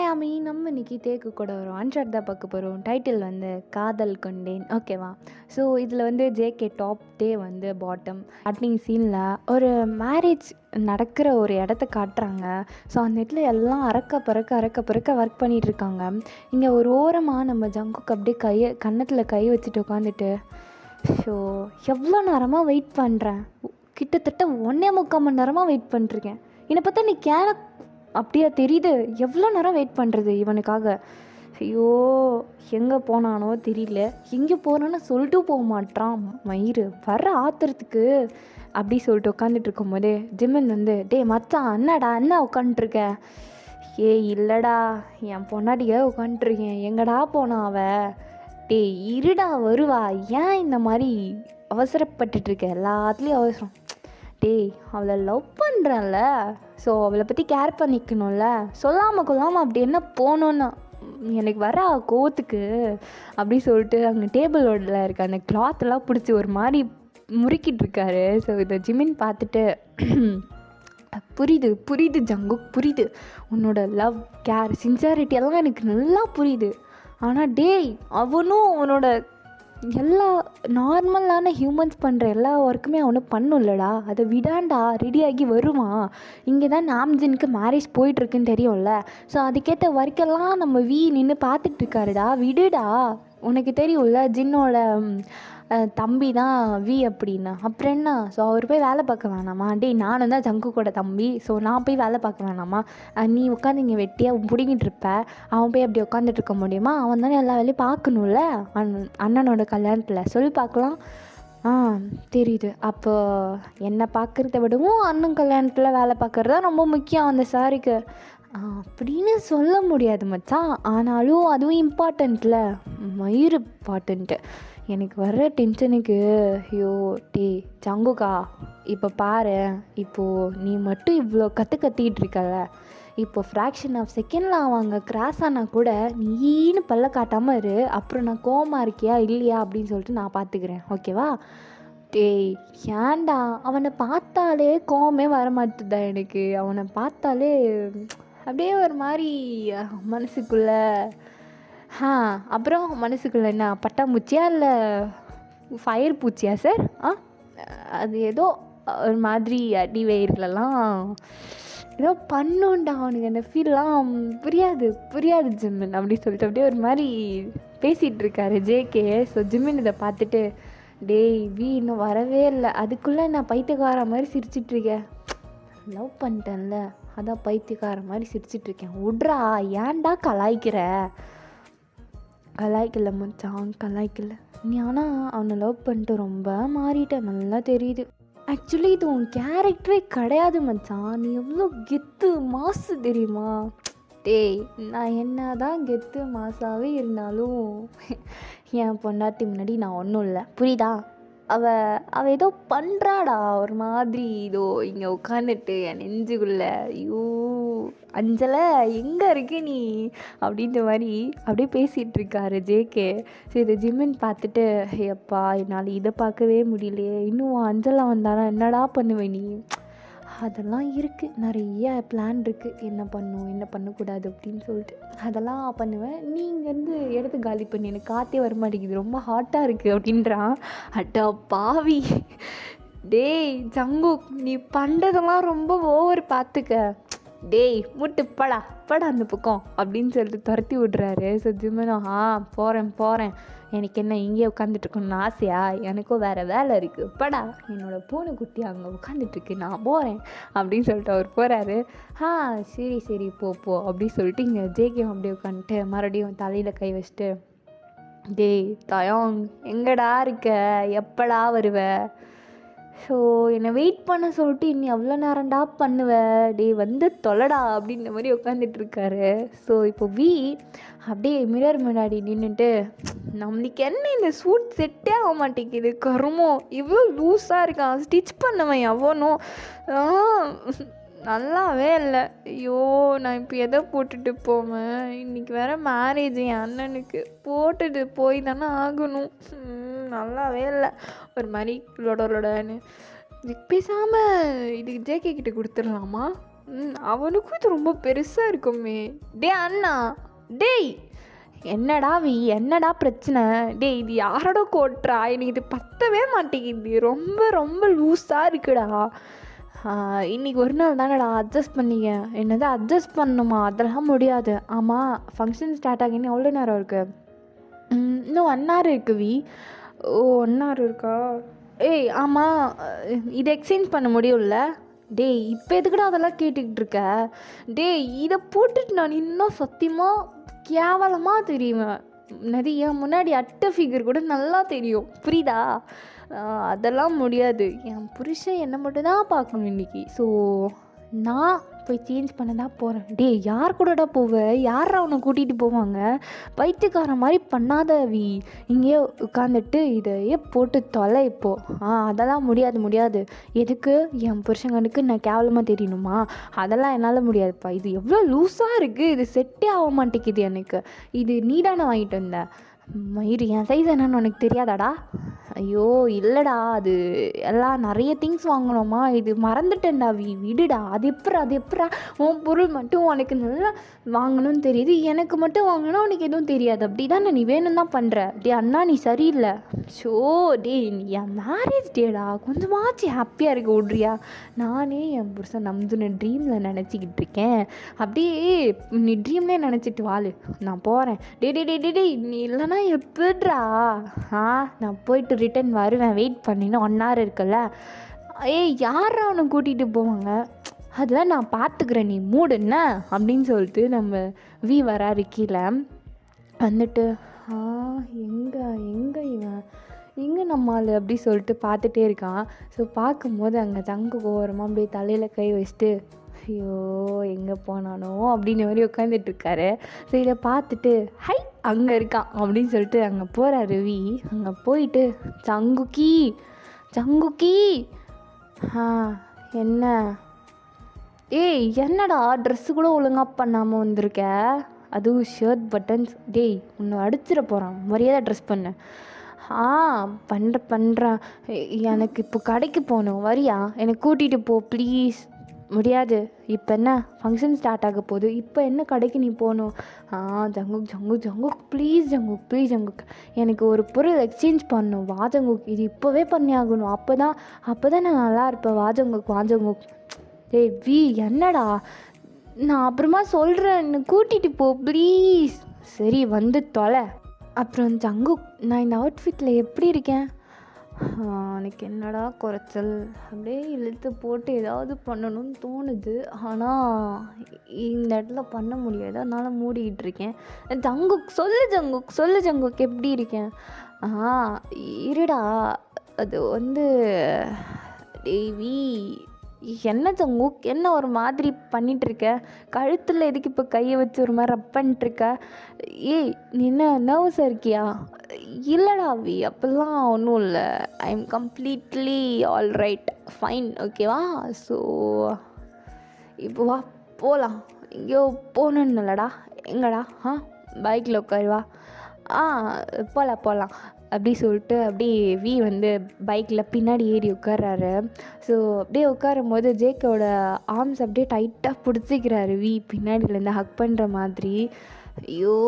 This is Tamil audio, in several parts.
ஹாய் நம்ம இன்னைக்கு தேக்கு கூட வரும் அன்ஷாட் தான் பார்க்க போகிறோம். டைட்டில் வந்து காதல் கொண்டேன். ஓகேவா? ஸோ இதில் வந்து ஜேகே டாப் டே வந்து பாட்டம் ஸ்டார்டிங் சீனில் ஒரு மேரேஜ் நடக்கிற ஒரு இடத்த காட்டுறாங்க. ஸோ அந்த இடத்துல எல்லாம் அறக்க பறக்க ஒர்க் பண்ணிகிட்டு இருக்காங்க. இங்கே ஒரு ஓரமாக நம்ம ஜங்குக்கு அப்படியே கன்னத்தில் கை வச்சுட்டு உட்காந்துட்டு, ஸோ எவ்வளோ நேரமாக வெயிட் பண்ணுறேன், கிட்டத்தட்ட 1.25 மணி நேரமாக வெயிட் பண்ணிருக்கேன். என்னை பார்த்தா நீ அப்படியா தெரியுது? எவ்வளோ நேரம் வெயிட் பண்ணுறது இவனுக்காக? ஐயோ, எங்கே போனானோ தெரியல. எங்கே போகிறான்னு சொல்லிட்டு போக மாட்டான் மயிறு. வர்ற ஆத்திரத்துக்கு அப்படி சொல்லிட்டு உட்காந்துட்டு இருக்கும்போதே ஜிம்மன் வந்து, டே மச்சான் என்னடா என்ன உட்காந்துட்ருக்க? இல்லைடா, என் பொண்டாட்டியே உட்காந்துட்ருக்கேன். எங்கடா போனா அவ? டே இருடா வருவா. ஏன் இந்த மாதிரி அவசரப்பட்டுட்ருக்க? எல்லாத்துலேயும் அவசரம். டேய், அவளை லவ் பண்ணுறேன்ல, ஸோ அவளை பற்றி கேர் பண்ணிக்கணும்ல. சொல்லாமல் கொள்ளாமல் அப்படி என்ன போகணுன்னா எனக்கு வர கோவத்துக்கு அப்படி சொல்லிட்டு அங்கே டேபிளோட இருக்க அந்த கிளாத்தெல்லாம் பிடிச்சி ஒரு மாதிரி முறுக்கிட்டு இருக்காரு. ஸோ இதை ஜிமின் பார்த்துட்டு, புரியுது ஜங்குக், புரியுது உன்னோட லவ், கேர், சின்சியாரிட்டி எல்லாம் எனக்கு நல்லா புரியுது. ஆனால் டேய், அவனும் அவனோட எல்லா நார்மலான ஹியூமன்ஸ் பண்ணுற எல்லா ஒர்க்குமே அவனை பண்ணும்லடா. அதை விடாண்டா, ரெடியாகி வருவான். இங்கே தான் நாம்ஜினுக்கு மேரேஜ் போயிட்டுருக்குன்னு தெரியும்ல. ஸோ அதுக்கேற்ற ஒர்க்கெல்லாம் நம்ம நின்று பார்த்துட்ருக்காருடா. விடுடா, உனக்கு தெரியும்ல ஜின்னோட தம்பி தான் அப்படின்னு. அப்புறம் என்ன? ஸோ அவர் போய் வேலை பார்க்க வேணாமா? டே, நானும் தான் ஜங்குக்கோட தம்பி. ஸோ நான் போய் வேலை பார்க்க வேணாமா? நீ உட்காந்து இங்கே வெட்டியாக பிடிங்கிட்டு இருப்ப. அவன் போய் அப்படி உட்காந்துட்டு இருக்க முடியுமா? அவன் தானே எல்லா வேலையும் பார்க்கணும்ல அண்ணனோட கல்யாணத்தில். சொல்லி பார்க்கலாம். தெரியுது. அப்போ என்னை பார்க்குறத விடவும் அண்ணன் கல்யாணத்தில் வேலை பார்க்குறது தான் ரொம்ப முக்கியம் அந்த சாரிக்கு அப்படின்னு சொல்ல முடியாது மச்சான். ஆனாலும் அதுவும் இம்பார்ட்டண்ட்டில், மயிர் இம்பார்ட்டண்ட்டு. எனக்கு வர்ற டென்ஷனுக்கு, ஐயோ டே ஜங்குக்கா, இப்போ பாரு, இப்போது நீ மட்டும் இவ்வளோ கத்திக்கிட்டு இருக்கல, இப்போ ஃப்ராக்ஷன் ஆஃப் செகண்டில் அவங்க கிராஸ் ஆனால் கூட நீன்னு பல்ல காட்டாமல் இரு. அப்புறம் நான் கோவமாக இருக்கியா இல்லையா அப்படின்னு சொல்லிட்டு நான் பார்த்துக்கிறேன், ஓகேவா? டேய் ஏன்டா, அவனை பார்த்தாலே கோவமே வர மாட்டுதா எனக்கு. அவனை பார்த்தாலே அப்படியே ஒரு மாதிரி மனசுக்குள்ளே அப்புறம் மனசுக்குள்ளே என்ன பட்டாம்பூச்சியா இல்லை ஃபயர் பூச்சியா சார்? அது ஏதோ ஒரு மாதிரி அடி வயிறுலலாம் ஏதோ பண்ணுண்டா அவனுக்கு. அந்த ஃபீல்லாம் புரியாது ஜிம்மின் அப்படி சொல்லிட்டு அப்படியே ஒரு மாதிரி பேசிகிட்டு இருக்காரு ஜேகே. ஸோ ஜிம்மின் இதை பார்த்துட்டு, டேய் இன்னும் வரவே இல்லை, அதுக்குள்ளே நான் பைத்தியக்கார மாதிரி சிரிச்சிட்ருக்கேன். லவ் பண்ணிட்டேன்ல, அதான் பைத்தியக்கார மாதிரி சிரிச்சிட்ருக்கேன். விட்றா, ஏன்டா கலாய்க்கல மச்சான், கலாய்க்கல நீ. ஆனால் அவனை லவ் பண்ணிட்டு ரொம்ப மாறிட்டேன், நல்லா தெரியுது. ஆக்சுவலி இது உன் கேரக்டரே கிடையாது மச்சான். நீ எவ்வளோ கெத்து மாசு தெரியுமா? டேய், நான் என்ன தான் கெத்து மாசாவே இருந்தாலும் என் பொண்டாட்டி முன்னாடி நான் ஒன்றும் இல்லை, புரியுதா? அவள் ஏதோ பண்ணுறாடா ஒரு மாதிரி. இதோ இங்கே உட்காந்துட்டு என் நெஞ்சுக்குள்ள, ஐயோ அஞ்சலை எங்கே இருக்கு நீ அப்படின்ற மாதிரி அப்படியே பேசிகிட்டு இருக்காரு ஜேகே. சரி, இதை ஜிம்மின் பார்த்துட்டு, எப்பா என்னால் இதை பார்க்கவே முடியலையே, இன்னும் அஞ்சலா வந்தானா என்னடா பண்ணுவேன் நீ? அதெல்லாம் இருக்குது, நிறைய பிளான் இருக்குது, என்ன பண்ணும் என்ன பண்ணக்கூடாது அப்படின்னு சொல்லிட்டு அதெல்லாம் பண்ணுவேன். நீ இங்கேருந்து இடத்து காலி பண்ணி, எனக்கு காற்றே வர மாட்டேங்குது, ரொம்ப ஹாட்டாக இருக்குது அப்படின்றான். அட்டா பாவி. டேய் ஜங்குக், நீ பண்ணுறதெல்லாம் ரொம்ப ஓவர், பார்த்துக்க. டேய் முட்டு படா அந்த பக்கம் அப்படின்னு சொல்லிட்டு துரத்தி விட்றாரு. ஸோ ஜிம்மனும், போகிறேன், எனக்கு என்ன இங்கே உட்காந்துட்ருக்கணும்னு ஆசையா? எனக்கும் வேறு வேலை இருக்குது, படா, என்னோடய பூனைக்குட்டி அங்கே உட்காந்துட்ருக்கு, நான் போகிறேன் அப்படின்னு சொல்லிட்டு அவர் போகிறாரு. சரி போ அப்படின்னு சொல்லிட்டு இங்கே ஜேகே அப்படியே உட்காந்துட்டு மறுபடியும் தலையில் கை வச்சுட்டு, டேய் தயாங் எங்கடா இருக்க, எப்படா வருவ? ஸோ என்னை வெயிட் பண்ண சொல்லிட்டு இன்னி அவ்வளோ நேரம்டா டே வந்து தொலைடா அப்படின்ற மாதிரி உட்காந்துட்ருக்காரு. ஸோ இப்போ அப்படியே மிரர் முன்னாடி நின்றுட்டு, நம்மளுக்கு என்ன இந்த சூட் செட்டே ஆக மாட்டேங்குது, கருமோ இவ்வளோ லூஸாக இருக்கான், ஸ்டிச் பண்ணவன் எவனும் நல்லாவே இல்லை. ஐயோ, நான் இப்போ எதை போட்டுட்டு போவேன்? இன்றைக்கி வேறு மேரேஜ் என் அண்ணனுக்கு, போட்டுட்டு போய் தானே ஆகணும். நல்லாவே இல்லை, ஒரு மாதிரி லொடன்னு. பேசாமல் இதுக்கு ஜேகே கிட்ட கொடுத்துடலாமா? அவனுக்கும் இது ரொம்ப பெருசாக இருக்குமே. டே அண்ணா, டேய் என்னடா என்னடா பிரச்சனை? டேய் இது யாரோட கோட்ரா? எனக்கு இது பத்தவே மாட்டேங்குது, ரொம்ப ரொம்ப லூஸாக இருக்குடா. இன்றைக்கி ஒரு நாள் தானடா அட்ஜஸ்ட் பண்ணிக்க. என்னது அட்ஜஸ்ட் பண்ணணுமா? அதெல்லாம் முடியாது. ஆமாம், ஃபங்க்ஷன் ஸ்டார்ட் ஆகின்னு எவ்வளோ நேரம் இருக்குது? இன்னும் 1 hour இருக்குது. ஓ 1 hour இருக்கா? ஏய் ஆமாம், இதை எக்ஸ்சேஞ்ச் பண்ண முடியும்ல? டேய் இப்போ எதுக்குடா அதெல்லாம் கேட்டுக்கிட்டு இருக்க? டேய் இதை போட்டுட்டு நான் இன்னும் சத்தியமாக கேவலமாக தெரியுவேன். நிறைய முன்னாடி அட்டை ஃபிகர் கூட நல்லா தெரியும், புரியுதா? அதெல்லாம் முடியாது. என் புருஷன் என்னை மட்டும் தான் பார்க்கணும் இன்றைக்கி. ஸோ நான் போய் சேஞ்ச் பண்ண தான் போகிறேன். டே யார் கூடடா போவேன்? யாரா அவனை கூட்டிகிட்டு போவாங்க? பைத்தியக்காரன் மாதிரி பண்ணாத இங்கேயே உட்காந்துட்டு இதையே போட்டு தொலை இப்போது. அதெல்லாம் முடியாது. எதுக்கு என் புருஷங்கனுக்கு நான் கேவலமாக தெரியணுமா? அதெல்லாம் என்னால் முடியாதுப்பா. இது எவ்வளோ லூஸாக இருக்குது, இது செட்டே ஆக மாட்டேங்குது எனக்கு. இது நீடான வாங்கிட்டு வந்த மயிறு, என் சைஸ் என்னன்னு உனக்கு தெரியாதாடா? ஐயோ இல்லைடா, அது எல்லாம் நிறைய திங்ஸ் வாங்கணுமா, இது மறந்துட்டேன்டா. விடுடா. அது எப்படா உன் பொருள் மட்டும் உனக்கு நல்லா வாங்கணும்னு தெரியுது, எனக்கு மட்டும் வாங்கணும் உனக்கு எதுவும் தெரியாது, அப்படி தானே நீ வேணும் தான் பண்ணுற. டே அண்ணா நீ சரியில்லை. ஷோ டே என் மேரேஜ் டேடா, கொஞ்சமாச்சு ஹாப்பியாக இருக்க விட்றியா? நானே என் புருஷன் நம்புன ட்ரீமில் நினச்சிக்கிட்டு இருக்கேன். அப்படியே நீ ட்ரீம்லேயே நினச்சிட்டு வாழு, நான் போகிறேன். டே நீ இல்லைன்னா எப்படிரா? நான் போயிட்டு ரிட்டன் வருவேன், வெயிட் பண்ணின்னு 1 hour இருக்குல்ல. ஏய் யாரா அவனை கூட்டிகிட்டு போவாங்க? அதெல்லாம் நான் பார்த்துக்கிறேன், நீ மூடுன்ன அப்படின்னு சொல்லிட்டு நம்ம வராரு கீழே வந்துட்டு. எங்கே இவன், எங்கே நம்மால் அப்படி சொல்லிட்டு பார்த்துட்டே இருக்கான். ஸோ பார்க்கும்போது அங்கே தங்கு ஓரமாக அப்படியே தலையில் கை வச்சுட்டு ஐயோ எங்கே போனானோ அப்படின்னு மாதிரி உட்காந்துட்ருக்காரு. ஸோ இதை பார்த்துட்டு ஹை அங்கே இருக்கான் அப்படின்னு சொல்லிட்டு அங்கே போகிறாரு அங்கே போயிட்டு சங்குக்கி என்ன? ஏய் என்னடா ட்ரெஸ்ஸு கூட ஒழுங்காக பண்ணாமல் வந்திருக்க, அதுவும் ஷர்ட் பட்டன்ஸ். டேய் உன்னை அடிச்சிட போகிறான், மரியாதை ட்ரெஸ் பண்ண. பண்ணுறேன். எனக்கு இப்போ கடைக்கு போகணும், வரியா? எனக்கு கூட்டிகிட்டு போ ப்ளீஸ். முடியாது, இப்போ என்ன ஃபங்க்ஷன் ஸ்டார்ட் ஆக போகுது, இப்போ என்ன கடைக்கு நீ போகணும்? ஜங்குக் ப்ளீஸ் ஜங்குக் எனக்கு ஒரு பொருள் எக்ஸ்சேஞ்ச் பண்ணணும், வா ஜங்குக், இது இப்போவே பண்ணி ஆகணும், அப்போ தான் நான் நல்லா இருப்பேன், வா ஜங்குக். ஏய் என்னடா, நான் அப்புறமா சொல்கிறேன், என்னை கூட்டிகிட்டு போ ப்ளீஸ். சரி வந்து தொலை. அப்புறம் ஜங்குக், நான் இந்த அவுட்ஃபிட்டில் எப்படி இருக்கேன்? எனக்கு என்னடா குறைச்சல், அப்படியே இழுத்து போட்டு ஏதாவது பண்ணணும்னு தோணுது, ஆனால் இந்த இடத்துல பண்ண முடியாது, அதனால் மூடிக்கிட்டு இருக்கேன். சொல்லு ஜங்குக் எப்படி இருக்கேன்? இருடா, அது வந்து தேவி என்ன ஜங்குக், என்ன ஒரு மாதிரி பண்ணிகிட்ருக்க? கழுத்தில் எதுக்கு இப்போ கையை வச்சு ஒரு மாதிரி ரப் பண்ணிட்டுருக்க? ஏய் நீ என்ன நர்வஸாக இருக்கியா? இல்லைடா அப்போல்லாம் ஒன்றும் இல்லை, I am completely all right fine, ஓகேவா? ஸோ இப்போ வா போகலாம். எங்கேயோ போகணுன்னு இல்லைடா, எங்கடா? பைக்கில் உட்காருவா. போகலாம் அப்படி சொல்லிட்டு அப்படியே வந்து பைக்கில் பின்னாடி ஏறி உட்கார்றாரு. ஸோ அப்படியே உட்காரும் போது ஜேக்கோட ஆர்ம்ஸ் அப்படியே டைட்டாக பிடிச்சிக்கிறாரு பின்னாடியிலேருந்து ஹக் பண்ணுற மாதிரி. ஐயோ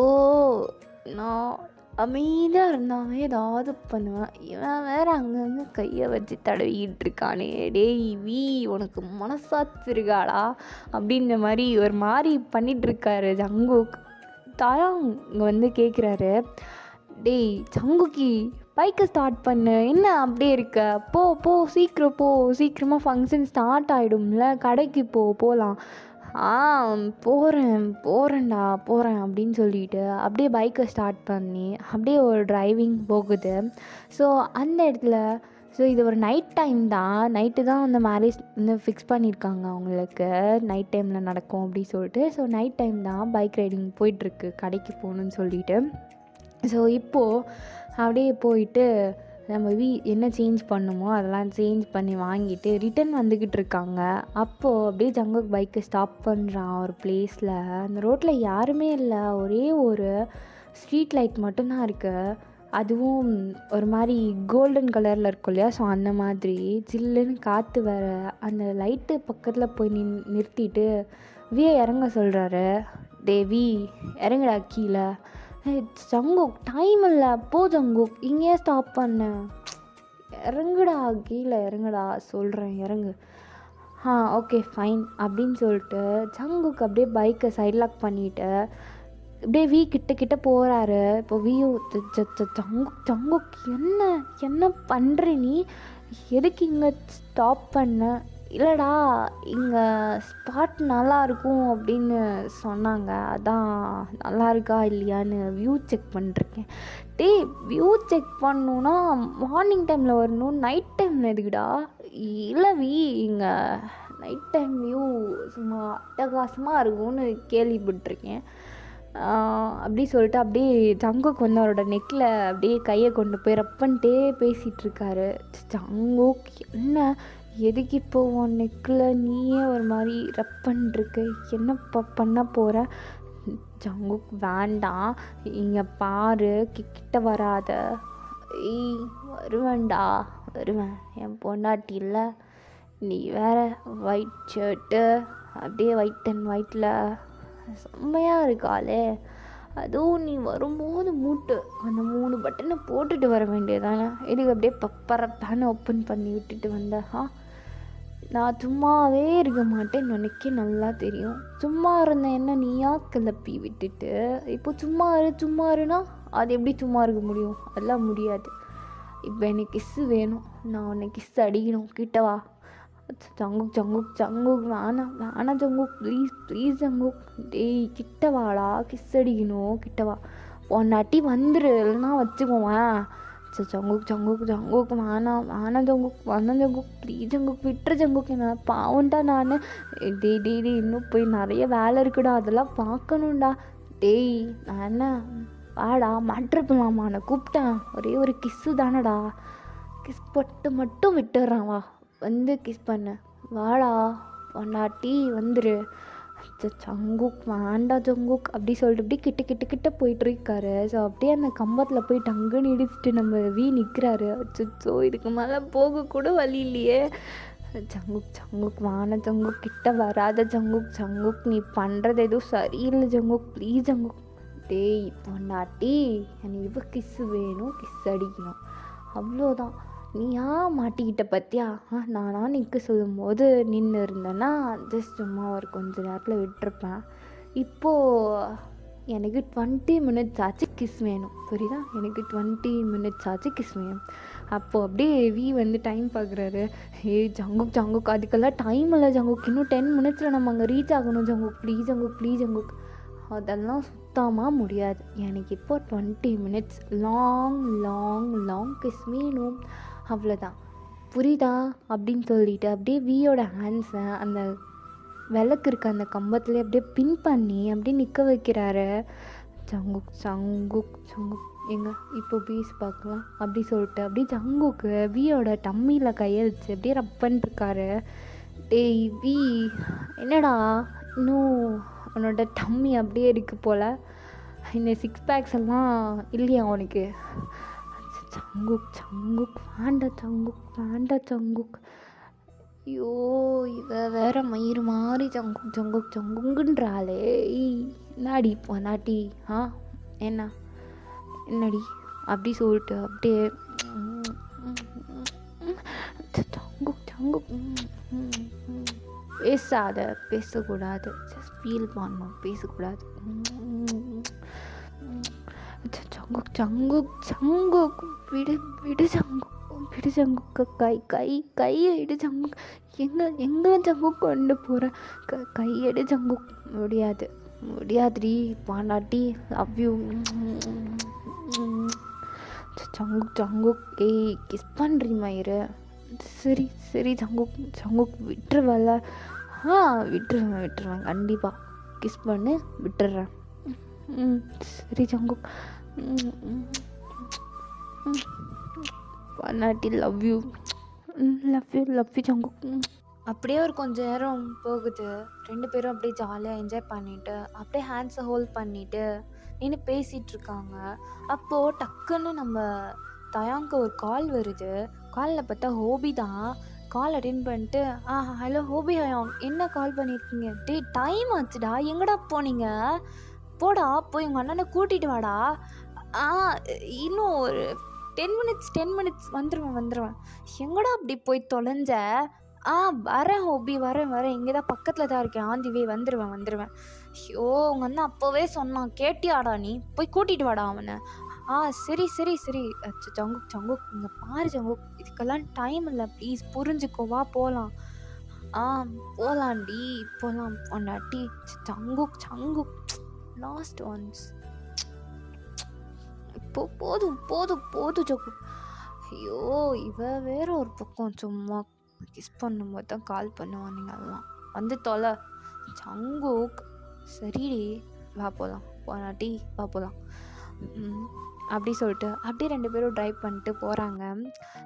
நான் அமைதியாக இருந்தாவே ஏதாவது பண்ணுவேன், இவன் வேறு அங்கங்கே கையை வச்சு தடவிக்கிட்டு இருக்கானே. டேய் உனக்கு மனசாட்சி இருக்காடா அப்படின்ற மாதிரி ஒரு மாதிரி பண்ணிகிட்ருக்காரு ஜங்குக். தாயாங் இங்கே வந்து கேட்குறாரு, டேய் ஜங்குக்கி பைக்கை ஸ்டார்ட் பண்ணு, என்ன அப்படியே இருக்க? போ சீக்கிரமாக ஃபங்க்ஷன் ஸ்டார்ட் ஆகிடும்ல, கடைக்கு போகலாம். போகிறேன் அப்படின்னு சொல்லிட்டு அப்படியே பைக்கை ஸ்டார்ட் பண்ணி அப்படியே ஒரு டிரைவிங் போகுது. ஸோ அந்த இடத்துல இது ஒரு நைட் டைம் தான், நைட்டு தான் அந்த மேரேஜ் வந்து ஃபிக்ஸ் பண்ணியிருக்காங்க அவங்களுக்கு, நைட் டைமில் நடக்கும் அப்படின்னு சொல்லிட்டு. ஸோ நைட் டைம் தான் பைக் ரைடிங் போயிட்டுருக்கு கடைக்கு போகணுன்னு சொல்லிட்டு. ஸோ இப்போது அப்படியே போயிட்டு நம்ம என்ன சேஞ்ச் பண்ணுமோ அதெல்லாம் சேஞ்ச் பண்ணி வாங்கிட்டு ரிட்டன் வந்துக்கிட்டு இருக்காங்க. அப்போது அப்படியே ஜங்குக் பைக்கை ஸ்டாப் பண்ணுறான் ஒரு பிளேஸில். அந்த ரோட்டில் யாருமே இல்லை, ஒரே ஒரு ஸ்ட்ரீட் லைட் மட்டும்தான் இருக்குது. அதுவும் ஒரு மாதிரி கோல்டன் கலரில் இருக்கும் இல்லையா, ஸோ அந்த மாதிரி ஜில்லுன்னு காற்று வர அந்த லைட்டு பக்கத்தில் போய் நிறுத்திட்டு வியை இறங்க சொல்கிறாரு. தேவி இறங்குடா கீழே. ஜங்குக் டைம் இல்லை, போ ஜங்குக், இங்கேயே ஸ்டாப் பண்ண, இறங்குடா கீழே இறங்குடா, சொல்கிறேன் இறங்கு. ஓகே ஃபைன் அப்படின்னு சொல்லிட்டு ஜங்குக் அப்படியே பைக்கை சைட் லாக் பண்ணிவிட்டு அப்படியே வீ கிட்ட போகிறாரு. இப்போ வீயும் ஜங்குக் என்ன என்ன பண்ணுற நீ, எதுக்கு இங்கே ஸ்டாப் பண்ண? இல்லைடா இங்கே ஸ்பாட் நல்லாயிருக்கும் அப்படின்னு சொன்னாங்க, அதான் நல்லா இருக்கா இல்லையான்னு வியூ செக் பண்ணிருக்கேன். வியூ செக் பண்ணணுன்னா மார்னிங் டைமில் வரணும், நைட் டைமில் எதுக்குடா? இல்லை இங்கே நைட் டைம் வியூ சும்மா அட்டகாசமாக இருக்கும்னு கேள்விப்பட்டிருக்கேன் அப்படி சொல்லிட்டு அப்படியே ஜங்குக் வந்து அவரோட நெக்கில் அப்படியே கையை கொண்டு போய் ரப் பண்ணிட்டே பேசிகிட்ருக்காரு. ஜங்குக் என்ன, எதுக்கு இப்போ உன் நெக்கில் நீயே ஒரு மாதிரி ரப் பண்ணிருக்கு, என்ன பண்ண போகிற? ஜங்குக் வேண்டாம், இங்கே பாரு, கிட்ட வராத. வருவேன்டா வருவேன், என் பொண்டாட்டி இல்லை, நீ வேற ஒயிட் ஷர்ட்டு அப்படியே ஒயிட் அண்ட் ஒயிட்டில் செம்மையாக இருக்காளே, அதுவும் நீ வரும்போது அந்த 3 பட்டனை போட்டுட்டு வர வேண்டியதானே, எதுக்கு அப்படியே பப்பரப்பான ஓப்பன் பண்ணி விட்டுட்டு வந்த? நான் சும்மாவே இருக்க மாட்டேன்னு உனக்கே நல்லா தெரியும். சும்மா இருந்த என்ன நீயா கிளப்பி விட்டுட்டு இப்போ சும்மா இருனா அது எப்படி சும்மா இருக்க முடியும்? அதெல்லாம் முடியாது. இப்போ எனக்கு கிஸ்ஸு வேணும், நான் உன்னை கிஸ் அடிக்கணும், கிட்டவா. ஜங்குக் வேணாம் ஜங்குக், ப்ளீஸ் ஜங்குக், டேய் கிட்டவாடா, கிஸ் அடிக்கணும், கிட்டவா. பொன்னாட்டி வந்துரு, இல்லைன்னா வச்சுக்குவேன். ஜங்குக் வேணாம் ஜங்குக், ப்ளீஸ் ஜங்குக், விட்டுரு ஜங்குக், என்ன பாவம்டா நான். டேய் இன்னும் போய் நிறைய வேலை இருக்குடா, அதெல்லாம் பார்க்கணும்டா. டேய் நான் என்ன வாடா மேட்ரு பண்ணலாமா, நான் கூப்பிட்டேன், ஒரே ஒரு கிஸ்ஸு தானடா, கிஸ் போட்டு மட்டும் விட்டுறான், வா வந்து கிஸ் பண்ண, வாடா பொண்டாட்டி வந்துரு. ஜங்குக் வேண்டாம் ஜங்குக் அப்படி சொல்லிட்டு அப்படியே கிட்ட போயிட்டுருக்காரு. ஸோ அப்படியே அந்த கம்பத்தில் போய் டங்குன்னு இடிச்சிட்டு நம்ம நிற்கிறாரு. அச்சோ இதுக்கு மேலே போகக்கூட வழி இல்லையே. ஜங்குக் வேணாம் ஜங்குக், கிட்ட வராத ஜங்குக், நீ பண்ணுறது எதுவும் சரியில்லை ஜங்குக், ப்ளீஸ் ஜங்குக். டேய் பொண்டாட்டி, எனக்கு இப்போ கிஸ்ஸு வேணும், கிஸ் அடிக்கணும், அவ்வளோதான். நீ மாட்டிக்கிட்ட பற்றியா? நானா நிற்க சொல்லும்போது நின்று இருந்தேன்னா ஜஸ்ட் சும்மா ஒரு கொஞ்ச நேரத்தில் விட்டுருப்பேன். இப்போது எனக்கு 20 மினிட்ஸ் ஆச்சு கிஸ் வேணும், புரியுதா? எனக்கு 20 மினிட்ஸ் ஆச்சு கிஸ் வேணும். அப்போது அப்படியே வந்து டைம் பார்க்குறாரு. ஜங்குக் அதுக்கெல்லாம் டைம் இல்லை ஜங்குக், இன்னும் 10 மினிட்ஸில் நம்ம அங்கே ரீச் ஆகணும் ஜங்குக், ப்ளீஸ் ஜங்குக். அதெல்லாம் சுத்தமாக முடியாது, எனக்கு இப்போ 20 மினிட்ஸ் லாங் கிஸ் வேணும், அவ்வளோதான், புரியுதா? அப்படின்னு சொல்லிட்டு அப்படியே வியோட ஹேண்ட்ஸை அந்த விளக்கு இருக்க அந்த கம்பத்துலேயே அப்படியே பின் பண்ணி அப்படியே நிற்க வைக்கிறாரு. ஜங்குக் எங்க இப்போ பீஸ் பார்க்கலாம் அப்படி சொல்லிட்டு அப்படியே ஜங்குக்கு வியோட டம்மியில் கையை வச்சு அப்படியே ரப் பண்ணிருக்காரு. டேய் வி, என்னடா இன்னும் உன்னோட டம்மி அப்படியே இருக்கு போல், இந்த 6 பேக்ஸ் எல்லாம் இல்லையா உனக்கு? ஜங்குக் வேண்டாம் ஜங்குக். ஐயோ இவ வேற மயிறு மாதிரி ஜங்குங்குன்றாளே. என்னாடி பொன்னாட்டி, என்னடி அப்படி சொல்லிட்டு அப்படியே ஜங்குக் பேசக்கூடாது, ஜஸ்ட் ஃபீல் பண்ணணும், பேசக்கூடாது. ஜங்குக் விடு ஜங்குக், கையை எடு ஜங்குக், எங்கே ஜங்குக் கொண்டு போகிற, கையெடு ஜங்குக். முடியாதுடி பாண்டாட்டி, லவ் யூ. ஜங்குக் ஏய் கிஸ் பண்ணுறீ மயிறு. சரி ஜங்குக் விட்டுருவல? விட்டுருவேன் கண்டிப்பாக, கிஸ் பண்ணு விட்டுடுறேன். சரி ஜங்குக், பாண்டாட்டி லவ் யூ ஜங்குக். அப்படியே ஒரு கொஞ்சம் நேரம் போகுது. 2 பேரும் அப்படியே ஜாலியாக என்ஜாய் பண்ணிவிட்டு அப்படியே ஹேண்ட்ஸை ஹோல்ட் பண்ணிவிட்டு நின்று பேசிகிட்ருக்காங்க. அப்போது டக்குன்னு நம்ம தயாங்க்கு ஒரு கால் வருது. காலில் பார்த்தா ஹோபி தான். கால் அட்டெண்ட் பண்ணிட்டு, ஹலோ ஹோபி ஹயாங், என்ன கால் பண்ணியிருக்கீங்க? டேய் டைம் ஆச்சுடா, எங்கடா போனீங்க? போடா போய் உங்கள் அண்ணனை கூட்டிகிட்டு வாடா. ஆ இன்னும் ஒரு 10 மினிட்ஸ் வந்துடுவேன். எங்கடா அப்படி போய் தொலைஞ்ச? வரேன் ஹோபி, வரேன். இங்கே தான் பக்கத்தில் தான் இருக்கேன், ஆன் தி வே, வந்துடுவேன். ஐயோ, உங்கள் அண்ணன் அப்போவே சொன்னான், கேட்டியாடா நீ? போய் கூட்டிகிட்டு வாடா அவனை. சரி. ஜங்குக் இங்கே பாரு ஜங்குக், இதுக்கெல்லாம் டைம் இல்லை, ப்ளீஸ் புரிஞ்சுக்கோ, வா போகலாம். போகலாண்டி, போகலாம் பொண்டாட்டி. ஜங்குக் லாஸ்ட் ஒன்ஸ், இப்போ போதும் ஜங்குக். ஐயோ, இவ வேற ஒரு பக்கம் சும்மா கிஸ் பண்ணும்போது தான் கால் பண்ணுவானுங்க, எல்லாம் வந்து தொலை. ஜங்குக் சரிடி, வா போகலாம் பொண்டாட்டி, வா போகலாம் அப்படி சொல்லிட்டு அப்படியே 2 பேரும் ட்ரைவ் பண்ணிட்டு போகிறாங்க.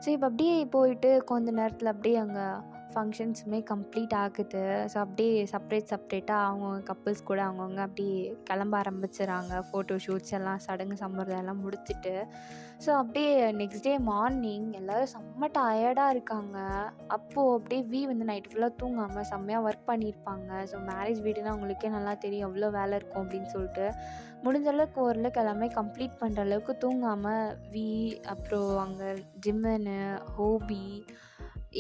ஸோ இப்போ அப்படியே போயிட்டு கொஞ்ச நேரத்தில் அப்படியே அங்கே ஃபங்க்ஷன்ஸுமே கம்ப்ளீட் ஆகுது. ஸோ அப்படியே செப்ரேட்டாக அவங்க கப்புள்ஸ் கூட அவங்கவுங்க அப்படியே கிளம்ப ஆரம்பிச்சிடறாங்க. ஃபோட்டோ ஷூட்ஸ் எல்லாம் சடங்கு சம்பிரதாயம் எல்லாம் முடிச்சுட்டு. ஸோ அப்படியே நெக்ஸ்ட் டே மார்னிங் எல்லோரும் செம்ம டயர்டாக இருக்காங்க. அப்போது அப்படியே வந்து நைட்டு ஃபுல்லாக தூங்காமல் செம்மையாக ஒர்க் பண்ணியிருப்பாங்க. ஸோ மேரேஜ் வீடுனா அவங்களுக்கே நல்லா தெரியும் எவ்வளோ வேலை இருக்கும் அப்படின்னு சொல்லிட்டு முடிஞ்ச அளவுக்கு ஓரளவுக்கு எல்லாமே கம்ப்ளீட் பண்ணுற அளவுக்கு தூங்காமல் அப்புறம் அங்கே ஜிம்மனு, ஹோபி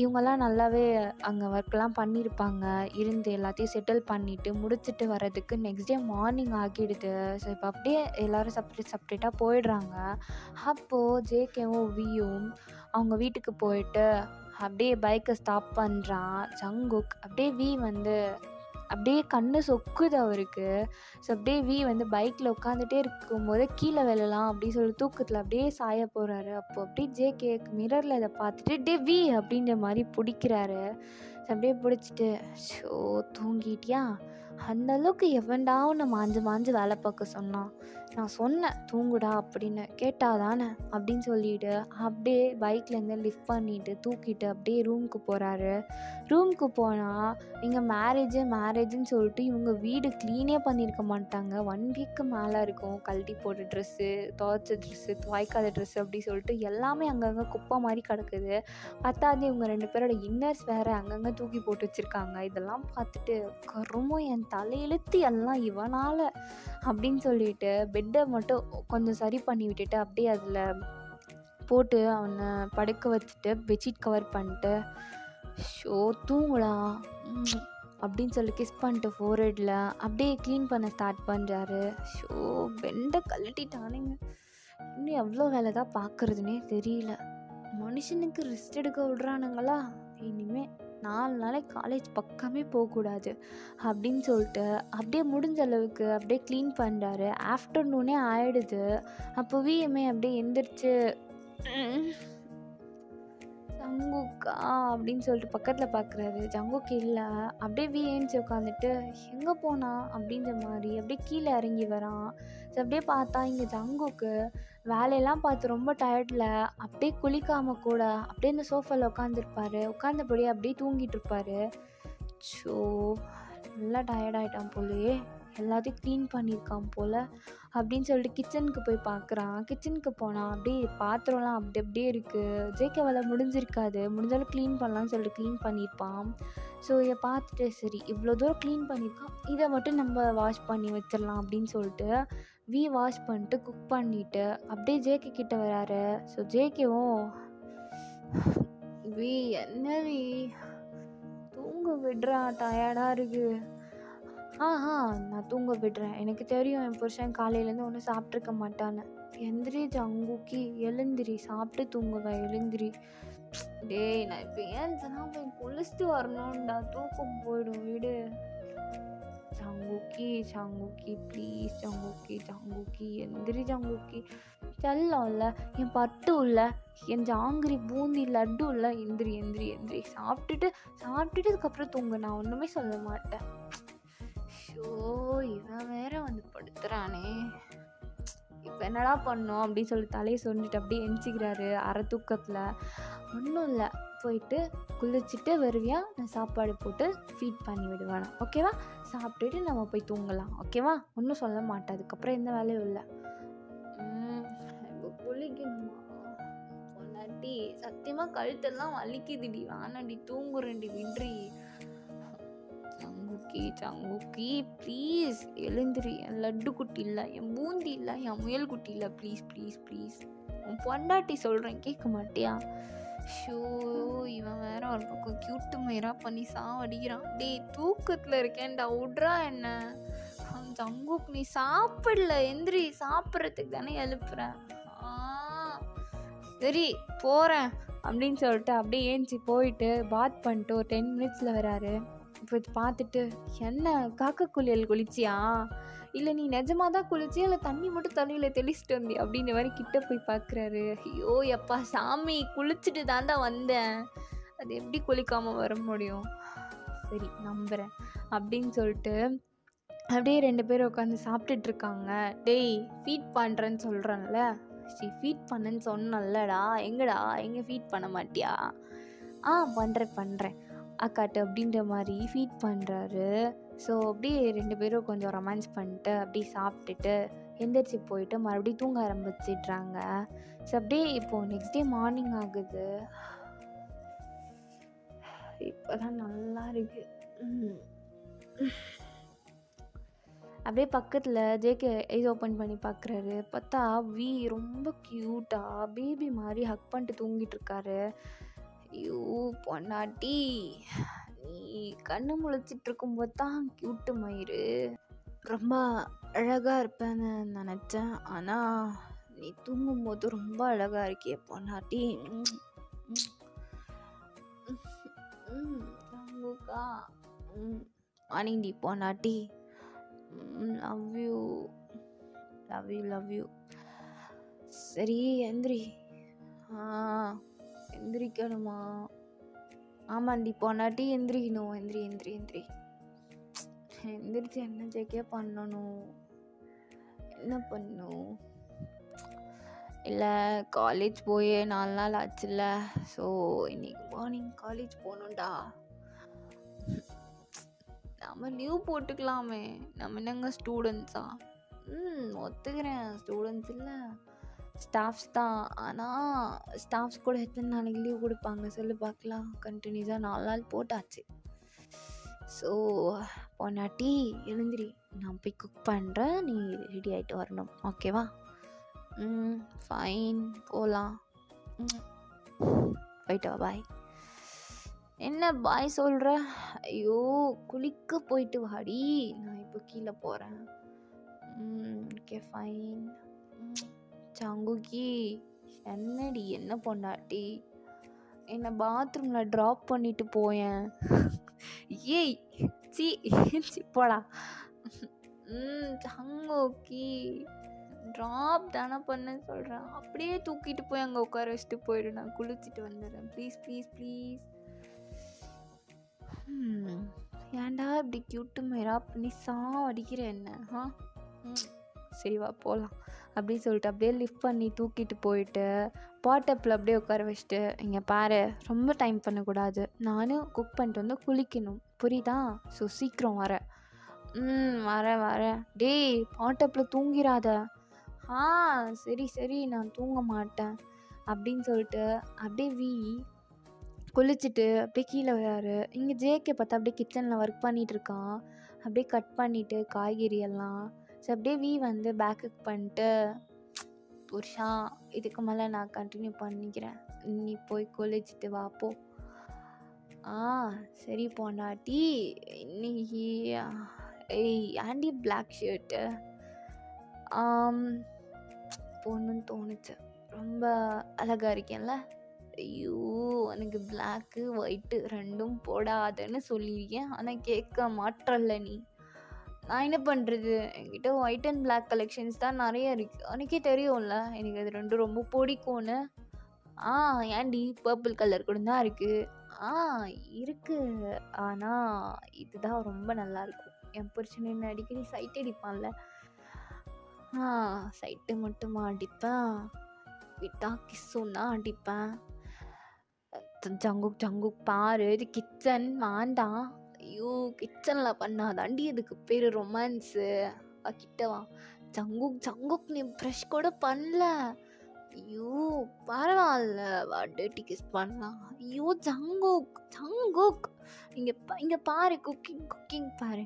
இவங்கெல்லாம் நல்லாவே அங்கே ஒர்க்லாம் பண்ணியிருப்பாங்க. இருந்து எல்லாத்தையும் செட்டில் பண்ணிவிட்டு முடிச்சுட்டு வர்றதுக்கு நெக்ஸ்ட் டே மார்னிங் ஆகிடுது. ஸோ இப்போ அப்படியே எல்லோரும் செப்ரேட்டாக போயிடுறாங்க. அப்போது ஜேகேவும் வியும் அவங்க வீட்டுக்கு போயிட்டு அப்படியே பைக்கை ஸ்டாப் பண்ணுறான் ஜங்குக். அப்படியே வந்து அப்படியே கண்ணு சொக்குது அவருக்கு. ஸோ அப்படியே வந்து பைக்கில் உட்காந்துட்டே இருக்கும்போது கீழே விழலாம் அப்படின்னு சொல்லி தூக்கத்தில் அப்படியே சாய போகிறாரு. அப்போது அப்படியே ஜேகேக்கு மிரரில் இதை பார்த்துட்டு அப்படின்ற மாதிரி பிடிக்கிறாரு. ஸோ அப்படியே பிடிச்சிட்டு, ஷோ தூங்கிட்டியா? அந்தளவுக்கு எவன்டா உன்னை மாஞ்சு வேலை பார்க்க சொன்னான்? நான் சொன்னேன் தூங்குடா அப்படின்னு, கேட்டாதானே அப்படின்னு சொல்லிட்டு அப்படியே பைக்லேருந்து லிஃப்ட் பண்ணிவிட்டு தூக்கிட்டு அப்படியே ரூமுக்கு போகிறாரு. ரூமுக்கு போனால் இங்கே மேரேஜுன்னு சொல்லிட்டு இவங்க வீடு க்ளீனே பண்ணியிருக்க மாட்டாங்க. 1 வீக்கு மேலே இருக்கும். கழட்டி போட்ட ட்ரெஸ்ஸு, துவைச்ச ட்ரெஸ்ஸு, துவைக்காத ட்ரெஸ்ஸு அப்படி சொல்லிட்டு எல்லாமே அங்கங்கே குப்பை மாதிரி கிடக்குது. பத்தாது இவங்க 2 பேரோட இன்னர்ஸ் வேறு அங்கங்கே தூக்கி போட்டு வச்சுருக்காங்க. இதெல்லாம் பார்த்துட்டு கருமம் என் தலையெழுத்து எல்லாம் இவனால் அப்படின்னு சொல்லிட்டு பெட்டை மட்டும் கொஞ்சம் சரி பண்ணி விட்டுட்டு அப்படியே அதில் போட்டு அவனை படுக்க வச்சுட்டு பெட்ஷீட் கவர் பண்ணிட்டு, ஷோ தூங்குடா அப்படின்னு சொல்லி கிஸ் பண்ணிட்டு ஃபோர்ஹெட்டில் அப்படியே க்ளீன் பண்ண ஸ்டார்ட் பண்ணுறாரு. ஷோ பெண்டை கழட்டிட்டானுங்க. இன்னும் எவ்வளோ வேலை தான் பார்க்குறதுனே தெரியல. மனுஷனுக்கு ரெஸ்ட் எடுக்க விடுறானுங்களா? இனிமேல் 4 நாளைக்கு காலேஜ் பக்கமே போகக்கூடாது அப்படின்னு சொல்லிட்டு அப்படியே முடிஞ்ச அளவுக்கு அப்படியே க்ளீன் பண்ணுறாரு. ஆஃப்டர்நூனே ஆகிடுது. அப்போ விஎம்ஏ அப்படியே எந்திரிச்சு ஜங்குக்கா அப்படின்னு சொல்லிட்டு பக்கத்தில் பார்க்குறாரு. ஜங்குக்கு இல்லை. அப்படியே ஏஞ்சி உட்காந்துட்டு எங்கே போனா அப்படின்ற மாதிரி அப்படியே கீழே இறங்கி வரான். ஸோ அப்படியே பார்த்தா இங்கே ஜங்குக்கு வேலையெல்லாம் பார்த்து ரொம்ப டயர்டில் அப்படியே குளிக்காமல் கூட அப்படியே இந்த சோஃபாவில் உட்காந்தபடியே அப்படியே தூங்கிட்டு இருப்பார். ஸோ நல்லா டயர்டாயிட்டான் போலயே, எல்லாத்தையும் க்ளீன் பண்ணியிருக்கான் போல் அப்படின்னு சொல்லிட்டு கிச்சனுக்கு போய் பார்க்குறான். கிச்சனுக்கு போனால் அப்படியே பாத்திரம்லாம் அப்படியே இருக்குது. ஜேகே வேலை முடிஞ்சிருக்காது. முடிஞ்சாலும் க்ளீன் பண்ணலான்னு சொல்லிட்டு க்ளீன் பண்ணியிருப்பான். ஸோ இதை பார்த்துட்டு சரி இவ்வளோ தூரம் க்ளீன் பண்ணியிருக்கான், இதை மட்டும் நம்ம வாஷ் பண்ணி வச்சிடலாம் அப்படின்னு சொல்லிட்டு வாஷ் பண்ணிட்டு குக் பண்ணிவிட்டு அப்படியே ஜேகே கிட்ட வராரு. ஸோ ஜேகேவும் என்ன தூங்க விடுறா, டயர்டாக இருக்குது. நான் தூங்க விடுறேன், எனக்கு தெரியும் என் புருஷன் காலையிலேருந்து ஒன்றும் சாப்பிட்ருக்க மாட்டான்னு. எந்திரி ஜங்குக்கி, எழுந்திரி, சாப்பிட்டு தூங்குவேன், எழுந்திரி. டேய் நான் இப்போ ஏன் போய் குளிச்சுட்டு வரணும்டா, தூக்கம் போயிடும், விடு. ஜங்குக்கி ப்ளீஸ் ஜங்குக்கி எந்திரி ஜங்குக்கி. செல்லம்ல, என் பட்டு இல்லை, என் ஜாங்கிரி பூந்தி லட்டு இல்லை, எந்திரி. சாப்பிட்டுட்டு அதுக்கப்புறம் தூங்கு, நான் ஒன்றுமே சொல்ல மாட்டேன். ஷோ இவன் வேற வந்து படுத்துறானே, இப்போ என்னடா பண்ணோம் அப்படின்னு சொல்லி தலையை சொன்னிட்டு அப்படியே எந்திரிக்கிறாரு அரை தூக்கத்தில். ஒன்றும் இல்லை, போயிட்டு குளிச்சுட்டு வருவியா, நான் சாப்பாடு போட்டு ஃபீட் பண்ணி விடுவேன், ஓகேவா? சாப்பிட்டுட்டு நம்ம போய் தூங்கலாம், ஓகேவா? ஒன்றும் சொல்ல மாட்டேன், அதுக்கப்புறம் எந்த வேலையும் இல்லை. இப்போ குளிக்கணுமா பொண்டாட்டி? சத்தியமாக கழுத்தெல்லாம் வலிக்குதுடி, வேணாண்டி, தூங்குறேன்டி, விட்ரி. சங்குக்கி ப்ளீஸ் எழுந்திரி. என் லட்டு குட்டி இல்லை, என் பூந்தி இல்லை, என் முயல் குட்டி இல்லை, ப்ளீஸ் ப்ளீஸ் ப்ளீஸ். உன் பொண்டாட்டி சொல்கிறேன், கேட்க மாட்டியா? ஷோ, இவன் வேற ஒரு பக்கம் கியூட்டு மயிரா பண்ணி சாவடிக்கிறான். டேய், தூக்கத்தில் இருக்கேன்டா, விட்றா என்ன. சங்குக், நீ சாப்பிடல, எந்திரி, சாப்பிட்றதுக்கு தானே எழுப்புறேன். சரி போகிறேன் அப்படின்னு சொல்லிட்டு அப்படியே ஏஞ்சி போயிட்டு பாத் பண்ணிட்டு ஒரு 10 மினிட்ஸில் வராரு. இப்போ பார்த்துட்டு, என்ன காக்கா குளியல் குளிச்சியா, இல்லை நீ நிஜமாக தான் குளிச்சியா, இல்லை தண்ணி மட்டும் தலையில் தெளிச்சிட்டு வந்தி அப்படின்ற மாதிரி கிட்ட போய் பார்க்குறாரு. ஐயோ எப்பா சாமி, குளிச்சுட்டு தாண்டா வந்தேன், அது எப்படி குளிக்காமல் வர முடியும்? சரி நம்புகிறேன் அப்படின்னு சொல்லிட்டு அப்படியே 2 பேரும் உட்காந்து சாப்பிட்டுட்ருக்காங்க. டேய், ஃபீட் பண்ணுறேன்னு சொல்கிறேன்ல, ஃபீட் பண்ணுன்னு சொன்னல்லடா, எங்கே ஃபீட் பண்ண மாட்டியா? பண்ணுறேன் அக்காட்டு அப்படின்ற மாதிரி ஃபீட் பண்ணுறாரு. ஸோ அப்படியே 2 பேரும் கொஞ்சம் ரொமான்ஸ் பண்ணிட்டு அப்படியே சாப்பிட்டுட்டு எந்திரிச்சு போயிட்டு மறுபடியும் தூங்க ஆரம்பிச்சிடுறாங்க. ஸோ அப்படியே இப்போது நெக்ஸ்ட் டே மார்னிங் ஆகுது. இப்போ தான் நல்லா இருக்கு. அப்படியே பக்கத்தில் ஜேகே ஐஸ் ஓப்பன் பண்ணி பார்க்குறாரு. பார்த்தா வி ரொம்ப க்யூட்டாக பேபி மாதிரி ஹக் பண்ணிட்டு தூங்கிட்டு இருக்காரு. ஐயோ பொண்டாட்டி, நீ கண்ணு முழிச்சிட்டு இருக்கும்போது தான் க்யூட்டு மயிறு, ரொம்ப அழகாக இருப்பேன்னு நினச்சேன். ஆனால் நீ தூங்கும்போது ரொம்ப அழகாக இருக்கிய பொண்டாட்டி. தங்குக்கா அணிண்டி பொண்டாட்டி. Love you love you love you. சரி எந்திரி. எந்திரிக்கணுமா? ஆமாண்டி பொண்டாட்டி, எந்திரிக்கணும். எந்திரிச்சு என்ன ஜெகே பண்ணணும்? என்ன பண்ணும்? இல்லை, காலேஜ் போய் 4 நாள் ஆச்சுல்ல, ஸோ இன்னைக்கு மார்னிங் காலேஜ் போகணுண்டா. நம்ம லீவ் போட்டுக்கலாமே, நம்ம என்னங்க ஸ்டூடெண்ட்ஸா? ஒத்துக்கிறேன், ஸ்டூடெண்ட்ஸ் இல்லை, ஸ்டாஃப்ஸ் தான். ஆனால் ஸ்டாஃப்ஸ் கூட எத்தனை நாளைக்கு லீவ் கொடுப்பாங்க சொல்லி பார்க்கலாம்? கண்டினியூஸாக 4 நாள் போட்டாச்சு. ஸோ பொண்டாட்டி எழுந்திரி, நான் போய் குக் பண்ணுறேன், நீ ரெடி ஆகிட்டு வரணும், ஓகேவா? ஃபைன், போகலாம். போயிட்டு வா, பாய். என்ன பாய் சொல்கிற? ஐயோ, குளிக்க போயிட்டு வாடி, நான் இப்போ கீழே போகிறேன். Okay fine. சங்குக்கி, என்னடி, என்ன பொண்டாட்டி, என்னை பாத்ரூமில் ட்ராப் பண்ணிட்டு போயேன். ஏய் சி போடா. சங்குக்கி, ட்ராப் தானே பண்ணேன்னு சொல்கிறேன், அப்படியே தூக்கிட்டு போய் அங்கே உட்கார வச்சுட்டு போயிடு, நான் குளிச்சுட்டு வந்துடுறேன், ப்ளீஸ் ப்ளீஸ் ப்ளீஸ். ஏன்டா இப்படி க்யூட்டு மயிரா பண்ணி அடிக்கிற என்ன? சரி வா போகலாம் அப்படின்னு சொல்லிட்டு அப்படியே லிஃப்ட் பண்ணி தூக்கிட்டு போயிட்டு பாட்டப்பில் அப்படியே உட்கார வச்சுட்டு, இங்கே பாரு, ரொம்ப டைம் பண்ணக்கூடாது, நானும் குக் பண்ணிட்டு வந்து குளிக்கணும், புரியுதா? ஸோ சீக்கிரம் வரேன். வரேன். டேய், பாட்டப்பில் தூங்கிடாத. சரி நான் தூங்க மாட்டேன் அப்படின்னு சொல்லிட்டு அப்படியே வி குளிச்சுட்டு அப்படியே கீழே வராரு. இங்கே ஜேகே பார்த்தா அப்படியே கிச்சனில் ஒர்க் பண்ணிகிட்டு இருக்கான். அப்படியே கட் பண்ணிவிட்டு காய்கறி எல்லாம். ஸோ அப்படியே வி வந்து பேக்குக்கு பண்ணிட்டு, புருஷா இதுக்கு மேலே நான் கண்டினியூ பண்ணிக்கிறேன், நீ போய் குளிச்சுட்டு வா போ. சரி பொண்டாட்டி. இன்னைக்கு ஆண்டி பிளாக் ஷர்ட்டு போடணுன்னு தோணுச்சு, ரொம்ப அழகாக இருக்கேன்ல. ஐயோ, எனக்கு பிளாக்கு ஒயிட்டு ரெண்டும் போடாதன்னு சொல்லியிருக்கேன், ஆனால் கேட்க மாட்டல நீ. நான் என்ன பண்ணுறது, என்கிட்ட ஒயிட் அண்ட் பிளாக் கலெக்ஷன்ஸ் தான் நிறைய இருக்குது, உனக்கே தெரியும்ல எனக்கு அது ரெண்டும் ரொம்ப பிடிக்கும்னு. ஏன்டி பர்பிள் கலர் கூட தான் இருக்குது. இருக்குது, ஆனால் இதுதான் ரொம்ப நல்லாயிருக்கும். என் புருஷன் என்ன அடிக்கடி சைட் அடிப்பான்ல, சைட்டு மட்டுமா அடிப்பேன், விட்டா கிஸ்ஸுன்னா அடிப்பேன். ஜங்குக் பாரு, இது கிச்சன் வேண்டாம், ஐயோ! கிச்சனில் பண்ணாதாண்டி இதுக்கு பேர் ரொமான்ஸு. கிட்டவா. ஜங்குக் ஜங்குக் நீ ப்ரஷ் கூட பண்ணல. ஐயோ பரவாயில்ல, டேட்டி கிஸ் பண்ணலாம். ஐயோ ஜங்குக் ஜங்குக், இங்கே பாரு, குக்கிங் பாரு.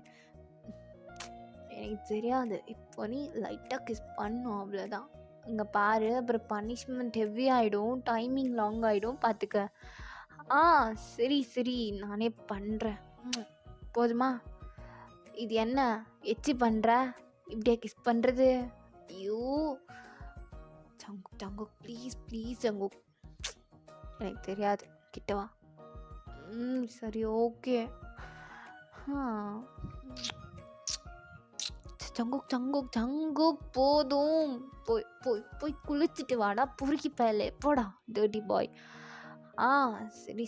எனக்கு தெரியாது, இப்போ நீ லைட்டாக கிஸ் பண்ணும், அவ்வளோதான். இங்கே பாரு, அப்புறம் பனிஷ்மெண்ட் ஹெவி ஆகிடும், டைமிங் லாங் ஆகிடும், பார்த்துக்க. சரி நானே பண்ணுறேன். போதுமா? இது என்ன எச்சி பண்ணுற? இப்படியே கிஸ் பண்ணுறது? ஐயோ ஜங்குக் ப்ளீஸ் ஜங்குக், எனக்கு தெரியாது, கிட்டவா. சரி ஓகே. ஜங்குக் போதும், போய் குளிச்சுட்டு வாடா, பொறுக்கி பயலே, போடா டர்ட்டி பாய்.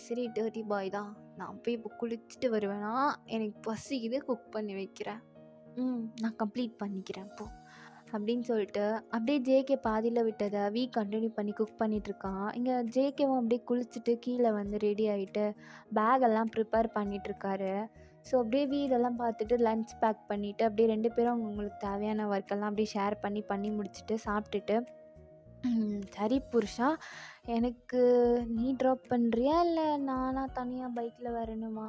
சரி டர்ட்டி பாய் தான், நான் போய் இப்போ குளிச்சுட்டு வருவேனா, எனக்கு பசிக்குது, குக் பண்ணி வைக்கிறேன். நான் கம்ப்ளீட் பண்ணிக்கிறேன் போ அப்படின்னு சொல்லிட்டு அப்படியே ஜேகே பாதியில் விட்டதை கண்டினியூ பண்ணி குக் பண்ணிகிட்ருக்கான். இங்கே ஜேகேவும் அப்படியே குளிச்சுட்டு கீழே வந்து ரெடி ஆகிட்டு பேகெல்லாம் ப்ரிப்பேர் பண்ணிகிட்ருக்காரு. ஸோ அப்படியே இதெல்லாம் பார்த்துட்டு லன்ச் பேக் பண்ணிவிட்டு அப்படியே 2 பேரும் அவங்களுக்கு தேவையான ஒர்க்கெல்லாம் அப்படியே ஷேர் பண்ணி முடிச்சுட்டு சாப்பிட்டுட்டு, சரி புருஷா, எனக்கு நீ ட்ராப் பண்ணுறியா இல்லை நானா தனியாக பைக்கில் வரணுமா?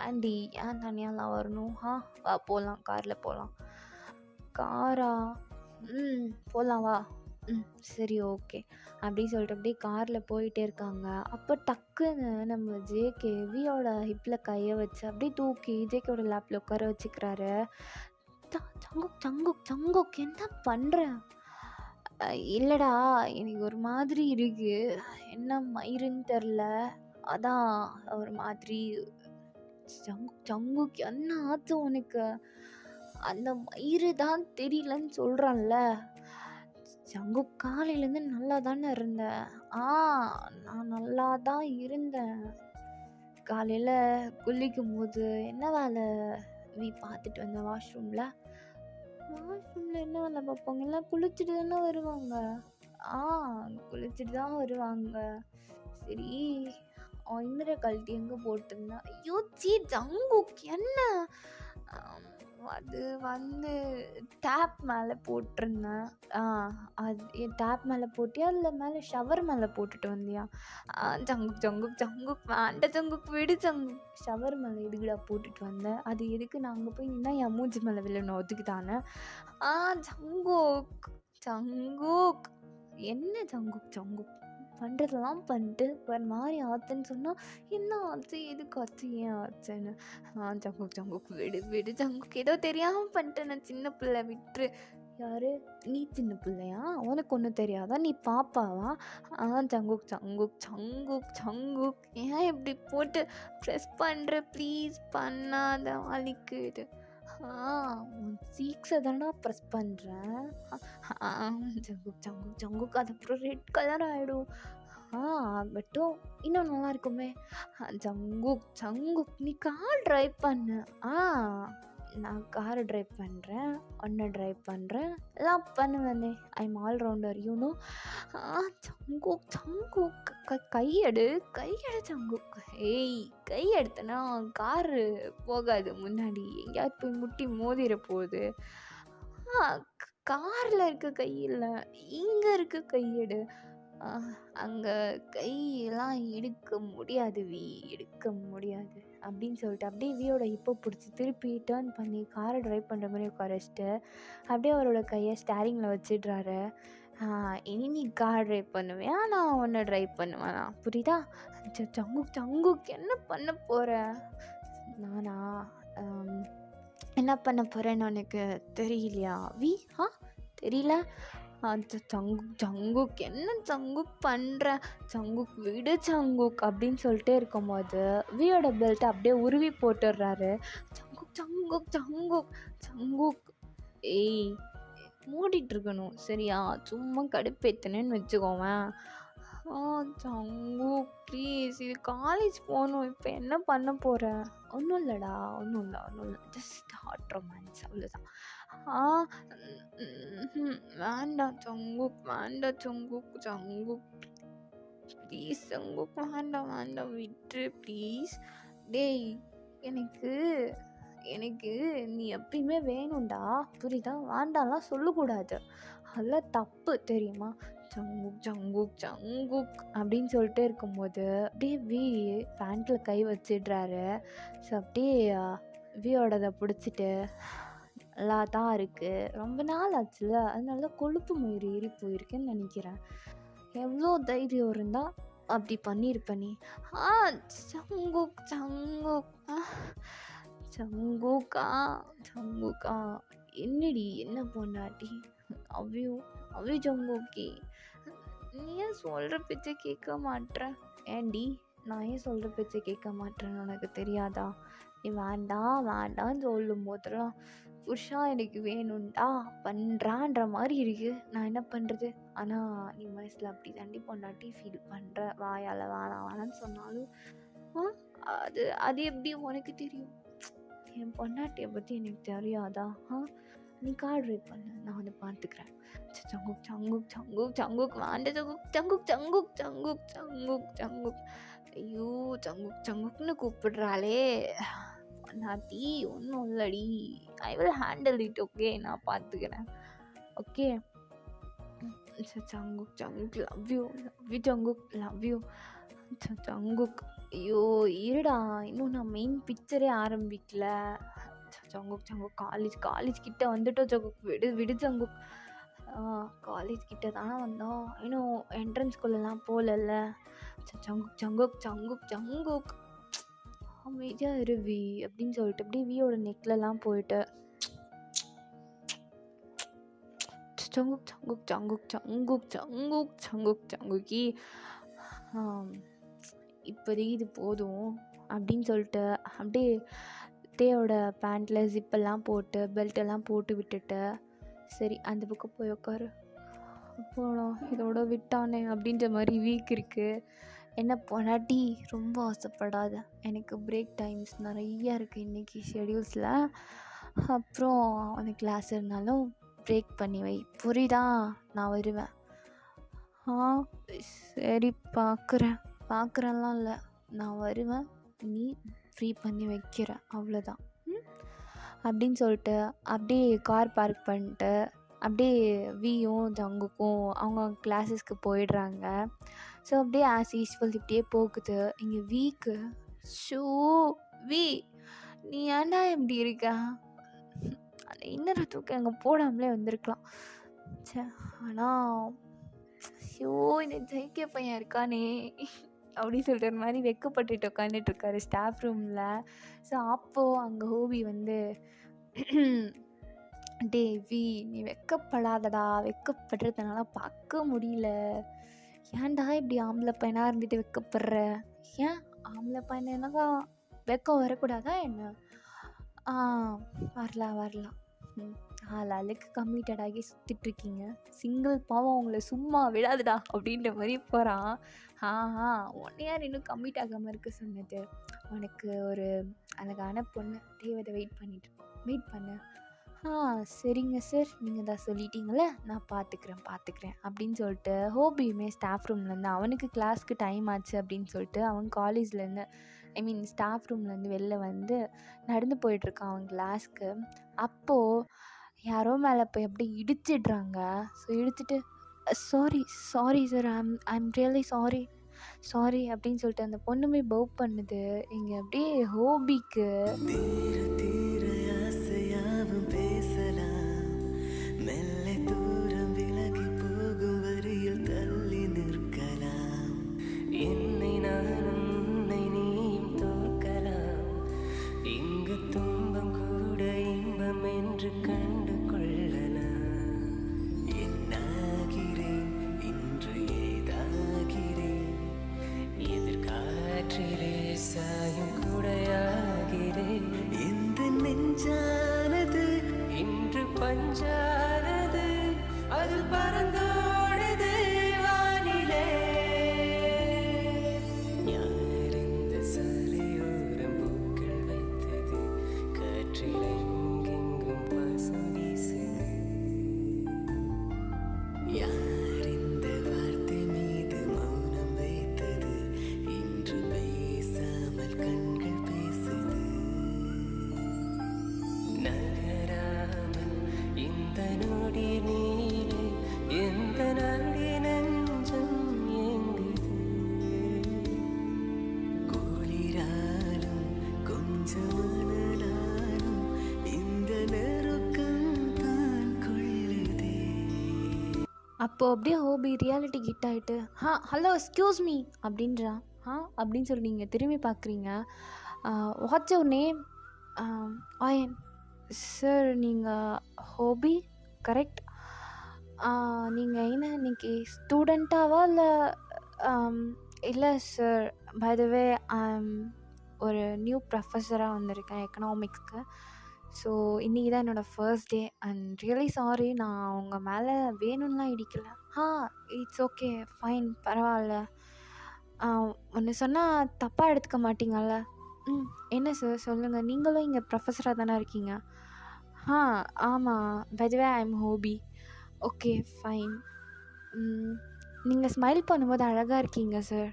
ஏன்டி, ஏன் தனியாலாம் வரணும்? வா போகலாம், காரில் போகலாம். காரா? போகலாம் வா. சரி ஓகே அப்படின்னு சொல்லிட்டு அப்படியே காரில் போயிட்டே இருக்காங்க. அப்போ டக்குன்னு நம்ம ஜேகே வியோட ஹிப்பில் கையை வச்சு அப்படியே தூக்கி ஜேகேவோட லேப்பில் உட்கார வச்சுக்கிறாரு. ஜங்குக் என்ன பண்ணுற? இல்லைடா, எனக்கு ஒரு மாதிரி இருக்கு, என்ன மயிருன்னு தெரில, அதான் ஒரு மாதிரி. ஜங்குக் என்ன ஆச்சு உனக்கு? அந்த மயிறு தான் தெரியலன்னு சொல்கிறான்ல. ஜங்குக் காலையிலேருந்து நல்லா தானே இருந்தேன். நான் நல்லா தான் இருந்தேன். காலையில் குளிக்கும் போது என்ன வேலை பார்த்துட்டு வந்தேன் வாஷ்ரூமில் என்ன வேலை பார்ப்பாங்க? எல்லாம் குளிச்சுட்டு தானே வருவாங்க. குளிச்சுட்டு தான் வருவாங்க. சரி, இன்னொரு கழட்டி எங்கே போட்டிருந்தேன்? ஐயோ ஜங்குக் என்ன? அது வந்து டேப் மேலே போட்டிருந்தேன். அது டேப் மேலே போட்டியா இல்லை மேலே ஷவர் மேலே போட்டுட்டு வந்தியா? ஜங்குக் வேண்ட ஜங்குக், விடு ஜங்குக். ஷவர் மேலே எதுக்குடா போட்டுட்டு வந்தேன்? அது எதுக்கு நான் அங்கே போய் நின்னா என் மூஞ்சி மேலே வில்லணும், அதுக்கு தானே. ஜங்குக் என்ன ஜங்குக் பண்ணுறதெல்லாம் பண்ணிட்டு ஒரு மாதிரி ஆச்சுன்னு சொன்னால் என்ன ஆச்சு, எதுக்கு ஆச்சு, ஏன் ஆச்சுன்னு. ஜங்குக் விடு ஜங்குக், ஏதோ தெரியாமல் பண்ணிட்டேன், நான் சின்ன பிள்ளை, விட்டுரு. யார் நீ? சின்ன பிள்ளையா? உனக்கு ஒன்றும் தெரியாதா? நீ பாப்பாவா? ஜங்குக் ஏன் இப்படி போட்டு ப்ரெஸ் பண்ணுற? ப்ளீஸ் பண்ணாத, வலிக்குது. உன் சீக்ஸை தானே ப்ரெஸ் பண்ணுறேன். ஜங்குக் அது அப்புறம் ரெட் கலர் ஆகிடும். ஆகட்டும், இன்னும் நல்லா இருக்குமே. ஜங்குக் நீ கார் ட்ரைவ் பண்ணு. நான் காரை ட்ரைவ் பண்ணுறேன், ஒன்றை ட்ரைவ் பண்ணுறேன், எல்லாம் பண்ணுவேனே. I'm all rounder, you know. Jungkook கையெடு ஜங்குக். கை எடுத்தனா காரு போகாது, முன்னாடி எங்கேயாவது போய் முட்டி மோதிர போகுது. காரில் இருக்க கையில் இங்கே இருக்க கையெடு. அங்கே கையெல்லாம் எடுக்க முடியாது, எடுக்க முடியாது அப்படின்னு சொல்லிட்டு அப்படியே வியோட ஹிப்பை பிடிச்சி திருப்பி டேர்ன் பண்ணி காரை ட்ரைவ் பண்ணுற மாதிரி உட்கார வச்சுட்டு அப்படியே அவரோட கையை ஸ்டேரிங்கில் வச்சிடுறாரு. இனி நீ கார் ட்ரைவ் பண்ணுவேன், நான் ஒன்றை ட்ரைவ் பண்ணுவேன், புரியுதா? ஜங்குக் என்ன பண்ண போகிற? நானா என்ன பண்ண போகிறேன்னு உனக்கு தெரியலையா தெரியல? ஜங்குக் என்ன ஜங்குக் பண்ணுற? ஜங்குக் விடு ஜங்குக் அப்படின்னு சொல்லிட்டே இருக்கும்போது வியோட பெல்ட்டை அப்படியே உருவி போட்டுடுறாரு. ஜங்குக் மூடிட்டு இருக்கணும், சரியா? சும்மா கடுப்பேத்தனேன்னு வச்சுக்கோவேன். ஜங்குக் ப்ளீஸ், இது காலேஜ் போகணும், இப்போ என்ன பண்ண போகிற? ஒன்றும் இல்லைடா, ஒன்றும் இல்லை, ஜஸ்ட் ஹாட் ரொமான்ஸ், அவ்வளோதான். வேண்டாம் ஜங்குக் ப்ளீஸ் ஜங்குக், வேண்டாம் விட்டுரு ப்ளீஸ். டேய் எனக்கு எனக்கு நீ எப்பயுமே வேணும்டா, புரியுதா? வேண்டாம்லாம் சொல்லக்கூடாது. அதெல்லாம் தப்பு தெரியுமா? ஜங்குக் ஜங்குக் ஜங்குக் அப்படின்னு சொல்லிட்டு இருக்கும்போது அப்படியே பேண்ட்டில் கை வச்சிடுறாரு. ஸோ அப்படியே வியோடதை பிடிச்சிட்டு நல்லா தான் இருக்குது, ரொம்ப நாள் ஆச்சுல, அதனால கொழுப்பு மயிறு ஏறி போயிருக்குன்னு நினைக்கிறேன். எவ்வளோ தைரியம் இருந்தால் அப்படி பண்ணியிருப்ப நீ. ஆ ஜங்குக் ஜங்குக் ஜங்குக்கா ஜங்குக்கா என்னடி என்ன பொண்டாட்டி? அவ்வியோ அவ்வியோ ஜங்குக்கி, நீ ஏன் சொல்கிற பேச்சை கேட்க மாட்ற? ஏண்டி நான் ஏன் சொல்கிற பேச்சை கேட்க மாட்டேன்னு உனக்கு தெரியாதா? நீ வேண்டாம் வேண்டான்னு சொல்லும் போதெல்லாம் புருஷா எனக்கு வேணும்டா பண்ணுறான்ற மாதிரி இருக்குது. நான் என்ன பண்ணுறது? ஆனால் நீ மனசில் அப்படி தாண்டி பொண்டாட்டி ஃபீல் பண்ணுற. வாயால் வேணாம் வேணான்னு சொன்னாலும் அது அது எப்படி உனக்கு தெரியும்? என் பொண்டாட்டியை பற்றி எனக்கு தெரியாதா? நீ கார் ட்ரைவ் பண்ணு, நான் வந்து பார்த்துக்கிறேன். ஜங்குக் ஜங்குக் ஜங்குக் ஜங்குக் வேண்ட Jungkook Jungkook Jungkook Jungkook Jungkook Jungkook. ஐயோ ஜங்குக் ஜங்குக்னு கூப்பிடுறாளே பொண்டாட்டி. ஒன்றும் இல்லடி, I will handle it. Okay, நான் பார்த்துக்கிறேன். Okay Jungkook Jungkook love you Jungkook love you Jungkook. ஐயோ இருடா, இன்னும் நான் மெயின் பிக்சரே ஆரம்பிக்கல. ஜங்குக் ஜங்குக் காலேஜ் கிட்ட வந்துட்டோம் ஜங்குக். விடு ஜங்குக். காலேஜ் கிட்ட தானே வந்தோம், இன்னும் என்ட்ரன்ஸ்குள்ளெல்லாம் போகலல்ல. ஜங்குக் ஜங்குக் ஜங்குக் ஜங்குக் அமைதியாக இருவி அப்படின்னு சொல்லிட்டு அப்படியே வியோட நெக்லெல்லாம் போயிட்டு Jungkook Jungkook Jungkook Jungkook Jungkook Jungkook ஜங்குக்கி இப்போதைக்கு இது போதும் அப்படின்னு சொல்லிட்டு அப்படியே தேயோட பேண்ட்டில் ஜிப்பெல்லாம் போட்டு பெல்ட்டெல்லாம் போட்டு விட்டுட்டு, சரி அந்த பக்கம் போய் உட்காரு, போனோம் இதோட விட்டானே அப்படின்ற மாதிரி வீக் இருக்குது. என்ன பொண்டாட்டி ரொம்ப ஆசைப்படாத, எனக்கு பிரேக் டைம்ஸ் நிறையா இருக்குது இன்றைக்கி ஷெடியூல்ஸில். அப்புறம் உனக்கு கிளாஸ் இருந்தாலும் பிரேக் பண்ணி வை, புரியுதா? நான் வருவேன். சரி பார்க்குறேன்லாம் இல்லை, நான் வருவேன், நீ ஃப்ரீ பண்ணி வைக்கிற, அவ்வளோதான் அப்படின்னு சொல்லிட்டு அப்படியே கார் பார்க் பண்ணிட்டு அப்படியே வியும் ஜங்குக்கும் அவங்க கிளாஸஸ்க்கு போயிடுறாங்க. ஸோ அப்படியே ஆஸ் யூஸ்வல் இப்படியே போகுது. இங்கே வீக்கு ஷூ வி நீ ஏன்டா இப்படி இருக்க? அந்த இன்னரை தூக்கி அங்கே போடாமலே வந்திருக்கலாம். சே, ஆனால் ஐயோ இந்த ஜெயிக்க பையன் இருக்கானே அப்படின்னு சொல்லிட்டு ஒரு மாதிரி வெக்கப்பட்டுட்டு உட்காந்துட்டு இருக்காரு ஸ்டாஃப் ரூமில். ஸோ அப்போது அங்கே ஹோபி வந்து டேவி நீ வெக்கப்படாதடா, வெக்கப்படுறதுனால பார்க்க முடியல, ஏன்டா இப்படி ஆம்பளை பையனாக இருந்துட்டு வெக்கப்படுற? ஏன் ஆம்பளை பையனாக்கா வெக்கம் வரக்கூடாதா என்ன? வரலாம் ஆளுக்கு கம்மிட்டடாகி சுற்றிட்டுருக்கீங்க, சிங்கிள் பாவம் அவங்கள சும்மா விடாதுடா அப்படின்ற மாதிரி போகிறான். உன்னை யார் இன்னும் கம்மிட் ஆகாமல் இருக்க சொன்னது? உனக்கு ஒரு அழகான பொண்ணு தேவதை வெயிட் பண்ணு. சரிங்க சார், நீங்கள் தான் சொல்லிட்டீங்களே, நான் பார்த்துக்கிறேன் அப்படின்னு சொல்லிட்டு ஹோபியுமே ஸ்டாஃப் ரூம்லேருந்து அவனுக்கு கிளாஸ்க்கு டைம் ஆச்சு அப்படின்னு சொல்லிட்டு அவன் காலேஜ்லேருந்து ஸ்டாஃப் ரூம்லேருந்து வெளில வந்து நடந்து போயிட்டுருக்கான் அவன் கிளாஸ்க்கு. அப்போது யாரோ மேலே போய் அப்படியே இடிச்சிடுறாங்க. ஸோ இடிச்சிட்டு sorry sir, I'm really sorry அப்படின்னு சொல்லிட்டு அந்த பொண்ணுமே பவ் பண்ணுது. இங்கே அப்படியே ஹோபிக்கு கண்டு கொள்ளலாம். என்னாகிறேன் இன்று ஏதாகிறேன், எதிர்காற்றிலே சாயும் குடையாகிறேன். எந்த அப்போது அப்படியே ஹோபி ரியாலிட்டி கிட்ட ஆகிட்டு ஹலோ எக்ஸ்கியூஸ் மீ அப்படின்றா. அப்படின்னு சொல்லி நீங்கள் திரும்பி பார்க்குறீங்க. What's your name? Ayan. Sir நீங்கள் ஹோபி கரெக்ட். நீங்கள் என்ன இன்னைக்கு ஸ்டூடெண்ட்டாவா இல்லை? இல்லை சார், பை த வே ஒரு நியூ ப்ரொஃபஸராக வந்திருக்கேன் எக்கனாமிக்ஸ்க்கு. ஸோ இன்றைக்கி தான் என்னோடய first day and really sorry, நான் உங்கள் மேலே வேணும்லாம் இடிக்கல. இட்ஸ் ஓகே, ஃபைன், பரவாயில்ல. ஒன்று சொன்னால் தப்பாக எடுத்துக்க மாட்டீங்கல்ல? என்ன சார் சொல்லுங்கள், நீங்களும் இங்கே ப்ரொஃபஸராக தானே இருக்கீங்க? ஆமாம், by the way I am Hobi. Okay fine. நீங்கள் ஸ்மைல் பண்ணும்போது அழகாக இருக்கீங்க சார்.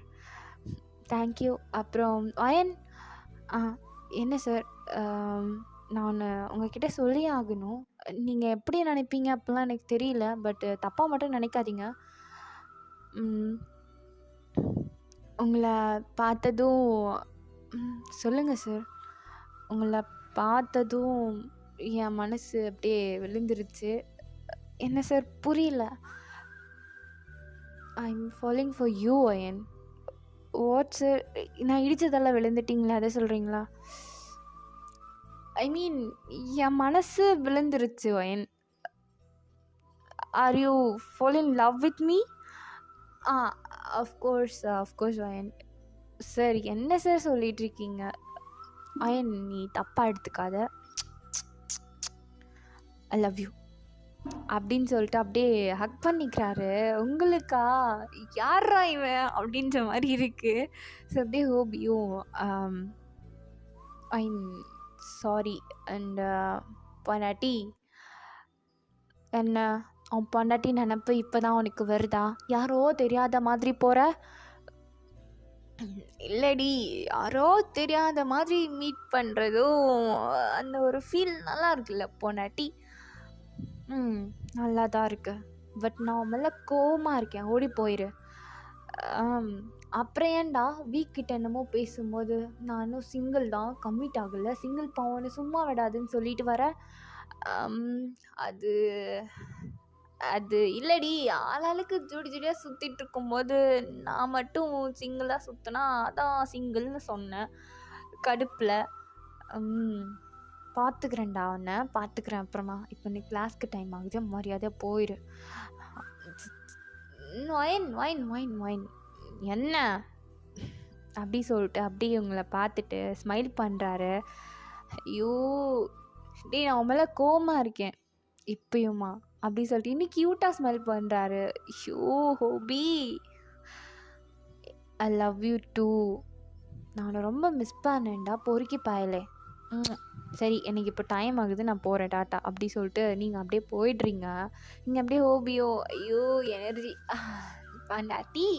தேங்க்யூ. அப்புறம் அயன், என்ன சார், நான் உங்ககிட்ட சொல்லியே ஆகணும். நீங்கள் எப்படி நினைப்பீங்க அப்படிலாம் எனக்கு தெரியல, பட் தப்பாக மட்டும் நினைக்காதீங்க. உங்களை பார்த்ததும் சொல்லுங்கள் சார், உங்களை பார்த்ததும் என் மனசு அப்படியே விழுந்துருச்சு. என்ன சார் புரியல? I am following for you Ayan. What sir, நான் இடித்ததெல்லாம் விழுந்துட்டிங்களா, அதை சொல்கிறீங்களா? ஐ மீன் என் மனசு விழுந்துருச்சு Ayan. Are you fall in love with me? Of course Ayan. Sir என்ன சார் சொல்லிகிட்ருக்கீங்க? அயன் நீ தப்பாக எடுத்துக்காத. ஐ லவ் யூ அப்படின்னு சொல்லிட்டு அப்படியே ஹக் பண்ணிக்கிறாரு. உங்களுக்கா, யாரா இவன் அப்படின்ற மாதிரி இருக்குது. ஸோ அப்படியே ஹோபியும் ஐ சாரி. அண்ட் பொண்டாட்டி, என்ன அவன் பொண்டாட்டி நினப்பு இப்போ தான் உனக்கு வருதா? யாரோ தெரியாத மாதிரி போகிற? இல்லடி, யாரோ தெரியாத மாதிரி மீட் பண்ணுறதும் அந்த ஒரு ஃபீல் நல்லா இருக்குல்ல பொண்டாட்டி? நல்லா தான் இருக்கு. பட் நான் மேலே கோவமாக இருக்கேன், ஓடி போயிரு. அப்புறம் ஏன்டா வீக்கிட்ட என்னமோ பேசும்போது நான் இன்னும் சிங்கிள் தான், கம்மிட் ஆகலை, சிங்கிள் பவனு சும்மா விடாதுன்னு சொல்லிட்டு வர. அது அது இல்லடி, ஆளாளுக்கு ஜோடி ஜோடியாக சுற்றிட்டு இருக்கும்போது நான் மட்டும் சிங்கிளாக சுற்றினா அதான் சிங்கிள்னு சொன்னேன் கடுப்பில். பார்த்துக்கிறேன்டா, அவனை பார்த்துக்கிறேன் அப்புறமா. இப்போ நீ கிளாஸ்க்கு டைம் ஆகுது, மரியாதையாக போயிரு. வைன் என்ன அப்படி சொல்லிட்டு அப்படியே உங்களை பார்த்துட்டு ஸ்மைல் பண்ணுறாரு. ஐயோ டே, நான் அவன் மேலே கோவமாக இருக்கேன் இப்பயுமா அப்படி சொல்லிட்டு இன்னும் க்யூட்டாக ஸ்மைல் பண்ணுறாரு. ஐயோ ஹோபி, ஐ லவ் யூ டூ. நான் ரொம்ப மிஸ் பண்ணேன்டா பொறுக்கி பாயலே. சரி, எனக்கு இப்போ டைம் ஆகுது, நான் போகிறேன், டாட்டா அப்படி சொல்லிட்டு நீங்கள் அப்படியே போயிடுறீங்க. நீங்கள் அப்படியே ஹோபியோ, ஐயோ எனர்ஜி பாண்டாட்டி,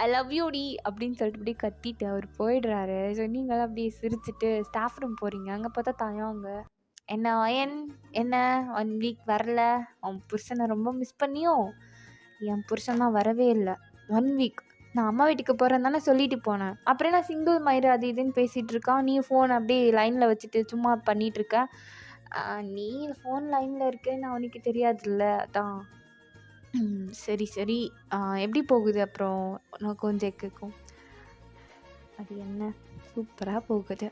ஐ லவ் யூ டி அப்படின்னு சொல்லிட்டு அப்படியே கத்திட்டு அவர் போயிடுறாரு. ஸோ நீங்களாம் அப்படியே சிரிச்சுட்டு ஸ்டாஃப் ரூம் போகிறீங்க. அங்கே பார்த்தா தயாங்க. என்ன அயன், என்ன 1 வீக் வரல? அவன் புருஷனை ரொம்ப மிஸ் பண்ணியோ? என் புருஷன் தான் வரவே இல்லை 1 வீக். நான் அம்மா வீட்டுக்கு போகிறேன் தானே சொல்லிட்டு போனேன். அப்புறம் நான் சிங்கிள் மயிறு அது இதுன்னு பேசிகிட்டு இருக்கான். நீ ஃபோன் அப்படியே லைனில் வச்சுட்டு சும்மா பண்ணிகிட்ருக்க. நீ ஃபோன் லைனில் இருக்கேன்னு அவனுக்கு தெரியாதுல்ல, அதான். சரி எப்படி போகுது அப்புறம்? நான் கொஞ்சம் கேட்கும். அது என்ன, சூப்பராக போகுது.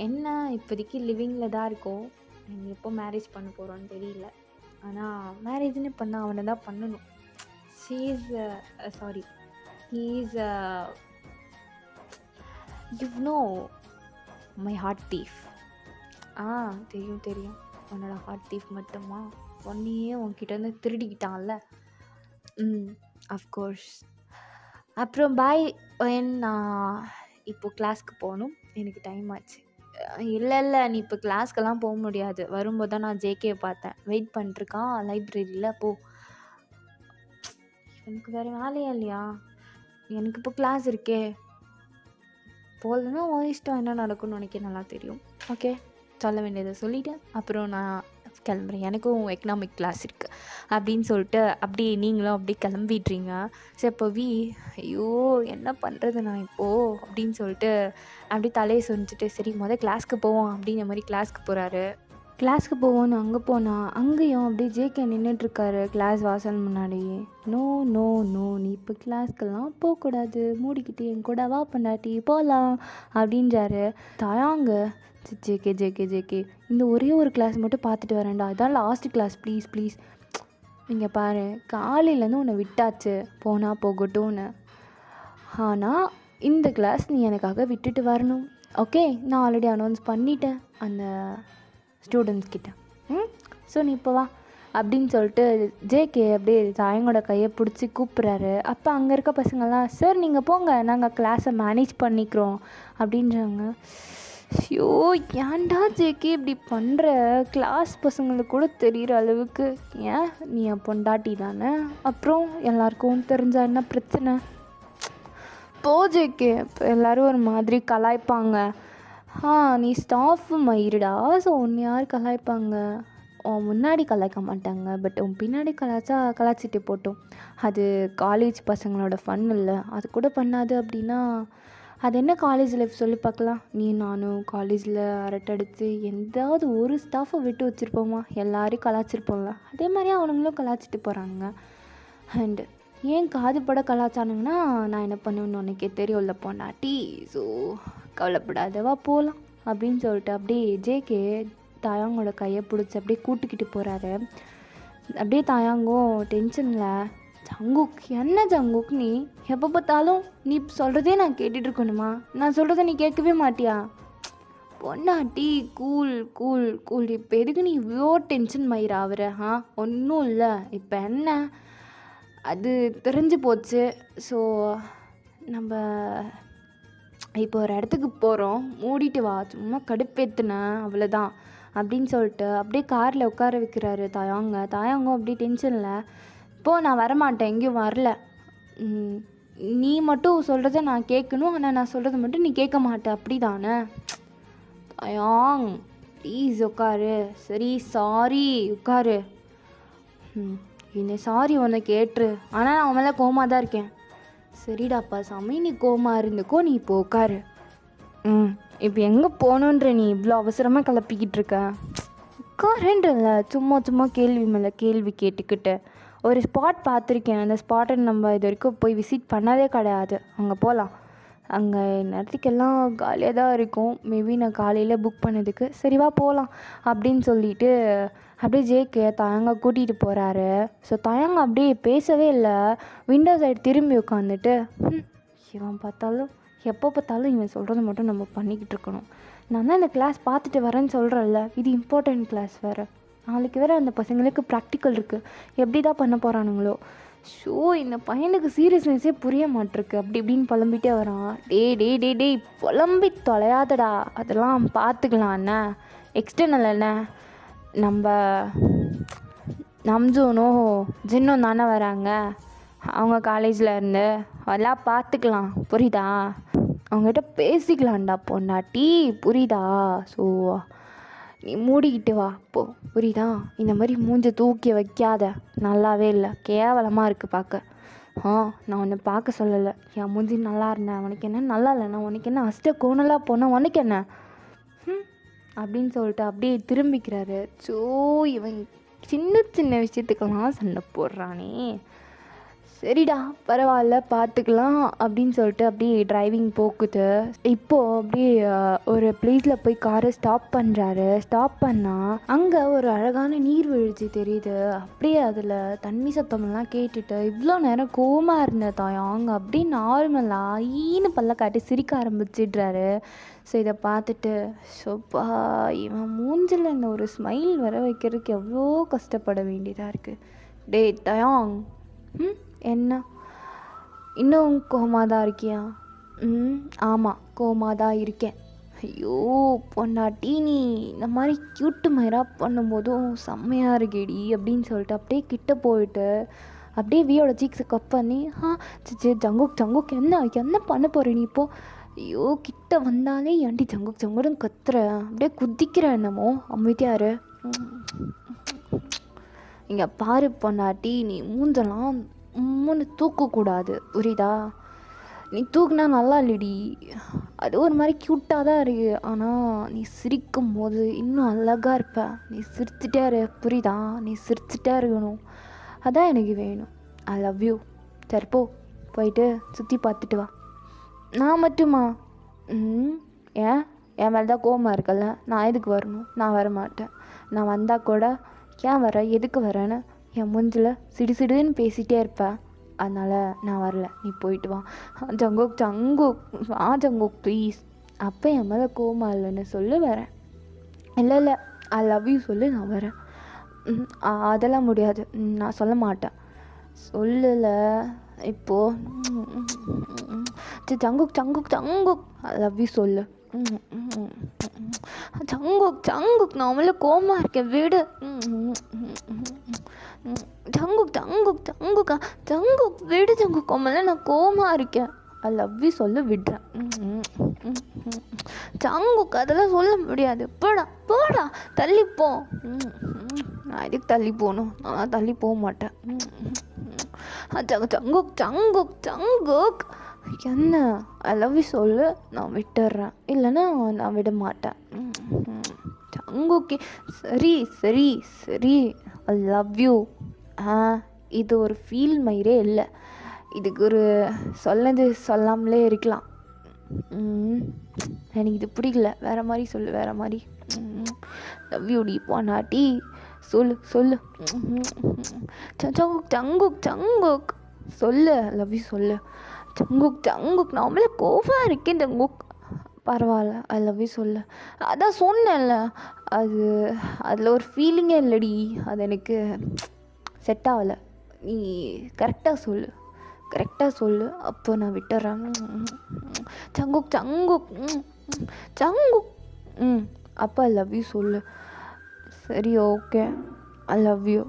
என்ன இப்போதைக்கு லிவிங்கில் தான் இருக்கோம். நீங்கள் எப்போ மேரேஜ் பண்ண போகிறோன்னு தெரியல. ஆனால் மேரேஜ்னு பண்ணால் அவனை தான் பண்ணணும். He's you know my heart thief. தெரியும். உன்னோட ஹார்ட் தீஃப் மட்டுமா? உன்னையே உன்கிட்டேருந்து திருடிக்கிட்டான்ல. அஃப்கோர்ஸ். அப்புறம் பாய். நான் இப்போது கிளாஸ்க்கு போகணும், எனக்கு டைம் ஆச்சு. இல்லை நீ இப்போ கிளாஸ்க்கெல்லாம் போக முடியாது. வரும்போது தான் நான் ஜேகேவை பார்த்தேன், வெயிட் பண்ணிட்டுருக்கான் லைப்ரரியில். போ, எனக்கு வேறு வேலையா இல்லையா? எனக்கு இப்போ கிளாஸ் இருக்கே. போகலன்னா உன் இஷ்டம், என்ன நடக்கும்னு உனக்கே நல்லா தெரியும். ஓகே, சொல்ல வேண்டியதை சொல்லிவிட்டேன். அப்புறம் நான் கிளம்புறேன், எனக்கும் எக்கனாமிக் கிளாஸ் இருக்குது அப்படின்னு சொல்லிட்டு அப்படியே நீங்களும் அப்படியே கிளம்பிடுறீங்க. சரி இப்போ ஐயோ என்ன பண்ணுறது நான் இப்போது அப்படின்னு சொல்லிட்டு அப்படியே தலையை சொரிஞ்சிட்டு சரி கிளாஸ்க்கு போவோம் அப்படிங்கிற மாதிரி கிளாஸ்க்கு போகிறாரு. கிளாஸ்க்கு போவோன்னு அங்கே போனால் அங்கேயும் அப்படியே ஜேகே நின்றுட்டுருக்காரு கிளாஸ் வாசல் முன்னாடியே. நோ நோ நோ, நீ இப்போ கிளாஸ்க்கெல்லாம் போகக்கூடாது, மூடிக்கிட்டு என் கூட வா பொண்டாட்டி போகலாம் அப்படின்றாரு. தயாங்க ஜேகே ஜேகே ஜேகே, இந்த ஒரே ஒரு கிளாஸ் மட்டும் பார்த்துட்டு வரேன்டா, இதான் லாஸ்ட் கிளாஸ், ப்ளீஸ் ப்ளீஸ். இங்கே பாரு, காலையிலேருந்து உன்னை விட்டாச்சு, போனால் போகட்டும்னு. ஆனால் இந்த கிளாஸ் நீ எனக்காக விட்டுட்டு வரணும், ஓகே? நான் ஆல்ரெடி அனௌன்ஸ் பண்ணிட்டேன் அந்த ஸ்டூடெண்ட்ஸ் கிட்ட. ஸோ நீ இப்போ வா அப்படின்னு சொல்லிட்டு ஜேகே அப்படியே தாயங்கோட கையை பிடிச்சி கூப்பிட்றாரு. அப்போ அங்கே இருக்க பசங்கள்லாம், சார் நீங்கள் போங்க, நாங்கள் கிளாஸை மேனேஜ் பண்ணிக்கிறோம் அப்படின்றாங்க. ஐயோ, ஏன்டா ஜேகே இப்படி பண்ணுற? கிளாஸ் பசங்களுக்கு கூட தெரிகிற அளவுக்கு. ஏன், நீ என் பொண்டாட்டி தானே, அப்புறம் எல்லாருக்கும் தெரிஞ்சா என்ன பிரச்சனை? போ ஜேகே. இப்போ எல்லோரும் ஒரு மாதிரி கலாய்ப்பாங்க. நீ ஸ்டாஃபு மயிருடா, ஸோ உன்னை யார் கலாய்ப்பாங்க? உன் முன்னாடி கலாய்க்க மாட்டாங்க, பட் உன் பின்னாடி கலாய்ச்சிட்டு போட்டோம். அது காலேஜ் பசங்களோட ஃபன் இல்லை, அது கூட பண்ணாது அப்படின்னா அது என்ன காலேஜ் லைஃப் சொல்லி பார்க்கலாம்? நீ நானும் காலேஜில் அரட்டடித்து எந்தாவது ஒரு ஸ்டாஃபை விட்டு வச்சுருப்போமா? எல்லாரையும் கலாய்ச்சிருப்போம்ல, அதே மாதிரி அவனுங்களும் கலாய்ச்சிட்டு போகிறாங்க. அண்டு ஏன் காது பட கலாச்சானுங்கன்னா நான் என்ன பண்ணுவேன்னு உனக்கே தெரியும்ல பொண்டாட்டி, ஸோ கவலைப்படாதவா போகலாம் அப்படின்னு சொல்லிட்டு அப்படியே ஜேகே தாயாங்கோட கையை பிடிச்சி அப்படியே கூட்டிக்கிட்டு போகிறாரு. அப்படியே தாயாங்கும் டென்ஷனில், ஜங்குக் என்ன ஜங்குக், நீ எப்போ பார்த்தாலும் நீ சொல்கிறதே நான் கேட்டுட்டு இருக்கணுமா? நான் சொல்கிறத நீ கேட்கவே மாட்டியா? பொண்டாட்டி கூல் கூல் கூல், இப்போ எதுக்கு நீ இவ்வளோ டென்ஷன் மயிராகிற? ஒன்றும் இல்லை, இப்போ என்ன, அது தெரிஞ்சு போச்சு. ஸோ நம்ம இப்போ ஒரு இடத்துக்கு போகிறோம், மூடிட்டு வா, சும்மா கடுப்பேற்றுனேன் அவ்வளோதான் அப்படின்னு சொல்லிட்டு அப்படியே காரில் உட்கார வைக்கிறாரு தாயாங்க அப்படியே டென்ஷனில். இப்போது நான் வரமாட்டேன், எங்கேயும் வரல, நீ மட்டும் சொல்கிறத நான் கேட்கணும், ஆனால் நான் சொல்கிறத மட்டும் நீ கேட்க மாட்டேன், அப்படி தானே? தாயாங் ப்ளீஸ் உட்காரு. சரி சாரி உட்காரு. இந்த சாரி ஒன்று கேட்டுரு, ஆனால் நான் அவன் மேலே கோவமாக தான் இருக்கேன். சரிடாப்பா சாமி, நீ கோவமாக இருந்துக்கோ, நீ இப்போ உட்காரு. இப்போ எங்கே போகணுன்ற நீ இவ்வளோ அவசரமாக கிளப்பிக்கிட்டு இருக்க? உட்காருன்றல, சும்மா சும்மா கேள்வி மேலே கேள்வி கேட்டுக்கிட்டு. ஒரு ஸ்பாட் பார்த்துருக்கேன், அந்த ஸ்பாட்டை நம்ம இது வரைக்கும் போய் விசிட் பண்ணதே கிடையாது, அங்கே போகலாம். அங்கே நேரத்துக்கெல்லாம் காலியாக தான் இருக்கும், மேபி நான் காலையில் புக் பண்ணதுக்கு. சரிவா போகலாம் அப்படின்னு சொல்லிட்டு அப்படியே ஜேகே தாயங்க கூட்டிகிட்டு போகிறாரு. ஸோ தாயங்க அப்படியே பேசவே இல்லை, விண்டோ சைடு திரும்பி உட்காந்துட்டு, இவன் பார்த்தாலும் எப்போ பார்த்தாலும் இவன் சொல்கிறத மட்டும் நம்ம பண்ணிக்கிட்டு இருக்கணும். நான் தான் இந்த கிளாஸ் பார்த்துட்டு வரேன்னு சொல்கிறேன்ல, இது இம்பார்ட்டண்ட் கிளாஸ் வேறு, நாளைக்கு வேறு அந்த பசங்களுக்கு ப்ராக்டிக்கல் இருக்குது, எப்படி தான் பண்ண போகிறானுங்களோ. ஷோ, இந்த பையனுக்கு சீரியஸ்னஸே புரிய மாட்டிருக்கு, அப்படி இப்படின்னு புலம்பிகிட்டே வரான். டே புலம்பி தொலையாதடா, அதெல்லாம் பார்த்துக்கலாம் அண்ணா, எக்ஸ்டர்னல் என்ன, நம்ம நம்ஜூனும் ஜின்னும் தானே வராங்க, அவங்க காலேஜில் இருந்து, அதெல்லாம் பார்த்துக்கலாம், புரியுதா? அவங்ககிட்ட பேசிக்கலாம்டா பொண்டாட்டி, புரியுதா? ஸோ நீ மூடிக்கிட்டு வா போ, புரியுதா? இந்த மாதிரி மூஞ்ச தூக்கி வைக்காத, நல்லாவே இல்லை, கேவலமாக இருக்குது பார்க்க. நான் உன்னை பார்க்க சொல்லலை, என் மூஞ்சி நல்லா இருந்தேன் உனக்கு என்ன, நல்லா இல்லைண்ணா உனக்கு என்ன, அஷ்ட கோணலாக போனால் உனக்கு என்ன அப்படின்னு சொல்லிட்டு அப்படியே திரும்பிக்கிறாரு. ஸோ இவன் சின்ன சின்ன விஷயத்துக்கெல்லாம் சண்டை போடுறானே. சரிடா பரவாயில்ல பார்த்துக்கலாம் அப்படின்னு சொல்லிட்டு அப்படியே டிரைவிங் போக்குது. இப்போது அப்படியே ஒரு பிளேஸில் போய் காரை ஸ்டாப் பண்ணுறாரு. ஸ்டாப் பண்ணால் அங்கே ஒரு அழகான நீர்வீழ்ச்சி தெரியுது. அப்படியே அதில் தண்ணி சத்தமெல்லாம் கேட்டுட்டு இவ்வளோ நேரம் கோவமாக இருந்த தாயாங்க அப்படியே நார்மலாக ஈன்னு பல்ல காட்டி சிரிக்க ஆரம்பிச்சிடுறாரு. ஸோ இதை பார்த்துட்டு ஷோப்பா இவன் மூஞ்சில் இந்த ஒரு ஸ்மைல் வர வைக்கிறதுக்கு எவ்வளோ கஷ்டப்பட வேண்டியதாக இருக்குது. டே தயாங், என்ன இன்னும் கோவமாக தான் இருக்கியா? ஆமாம் கோவமாக தான் இருக்கேன். ஐயோ பொண்டாட்டி நீ இந்த மாதிரி க்யூட்டு மயிராக பண்ணும்போதும் செம்மையாக இருக்கேடி அப்படின்னு சொல்லிட்டு அப்படியே கிட்ட போயிட்டு அப்படியே வியோட சீக்ஸை கப் பண்ணி சிச்சி ஜங்குக் என்ன பண்ண போகிற நீ இப்போது? ஐயோ கிட்ட வந்தாலே ஏன்டி ஜங்குன்னு கத்துற, அப்படியே குதிக்கிற என்னமோ, அமைதியாரு. இங்கே பாரு பொண்டாட்டி, நீ மூஞ்சலாம் மூணு தூக்கக்கூடாது புரியுதா? நீ தூக்குனா நல்லா இல்லடி, அது ஒரு மாதிரி க்யூட்டாக தான் இருக்குது. ஆனால் நீ சிரிக்கும் போது இன்னும் அழகாக இருப்ப. நீ சிரிச்சிட்டே இரு, புரியுதா? நீ சிரிச்சிட்டே இருக்கணும், அதான் எனக்கு வேணும். ஐ லவ் யூ. சரி போ, போயிட்டு சுற்றி பார்த்துட்டு வா. நான் மட்டுமா? ஏன் என் மேலே தான் கோவமாக இருக்கல, நான் எதுக்கு வரணும்? நான் வர மாட்டேன். நான் வந்தால் கூட ஏன் வர, எதுக்கு வரேன்னு என் மூஞ்சில் சிடுசிடுன்னு பேசிகிட்டே இருப்பேன். அதனால் நான் வரல, நீ போயிட்டு வா. ஜங்குக் ஜங்குக் வா ஜங்குக் ப்ளீஸ். அப்போ என் மேலே கோவமாக இல்லைன்னு சொல்லு, வரேன். இல்லை ஐ லவ் யூ சொல்லு, நான் வரேன். அதெல்லாம் முடியாது, நான் சொல்ல மாட்டேன். சொல்லல இப்போது. Jungkook Jungkook Jungkook I love you சொல்லு. ஜங்குக் ஜங்குக் நான் மேலே கோவமாக இருக்கேன், விடு. ஜங்குக் ஜங்குக் ஜங்குக்கா ஜங்குக் விடு ஜங்குக், மேலே நான் கோவமாக இருக்கேன். ஐ லவ் யூ சொல்லு, விடுறேன். ஜங்குக் அதெல்லாம் சொல்ல முடியாது, போடா போடா தள்ளிப்போ. நான் எதுக்கு தள்ளி போகணும்? நான் தள்ளி போக மாட்டேன். ஜங்குக் ஜங்குக் ஜங்குக் என்ன? ஐ லவ் யூ சொல்லு, நான் விட்டுறேன். இல்லைன்னா நான் விட மாட்டேன். ஜங்குக்கே சரி சரி சரி ஐ லவ் யூ. இது ஒரு ஃபீல் மாதிரியே இல்லை, இதுக்கு ஒரு சொன்னது சொல்லாமலே இருக்கலாம். எனக்கு இது பிடிக்கல, வேறு மாதிரி சொல்லு, வேறு மாதிரி. லவ் யூ டி போனாட்டி சொல்லு சொல்லு. ஜங்குக் ஜங்குக் ஜங்குக் சொல்லு, லவ் யூ சொல்லு. ஜங்குக் ஜங்குக் நான் மேலே கோவமாக இருக்கேன் ஜங்குக். பரவாயில்ல, ஐ லவ் யூ சொல்லு. அதான் சொன்னேன்ல, அதில் ஒரு ஃபீலிங்கே இல்லடி, அது எனக்கு செட் ஆகலை. நீ கரெக்டாக சொல்லு, அப்போ நான் விட்டுறேன். ஜங்குக் ஜங்குக் ஜங்குக் அப்போ ஐ லவ் யூ சொல்லு. சரி ஓகே, ஐ லவ் யூ.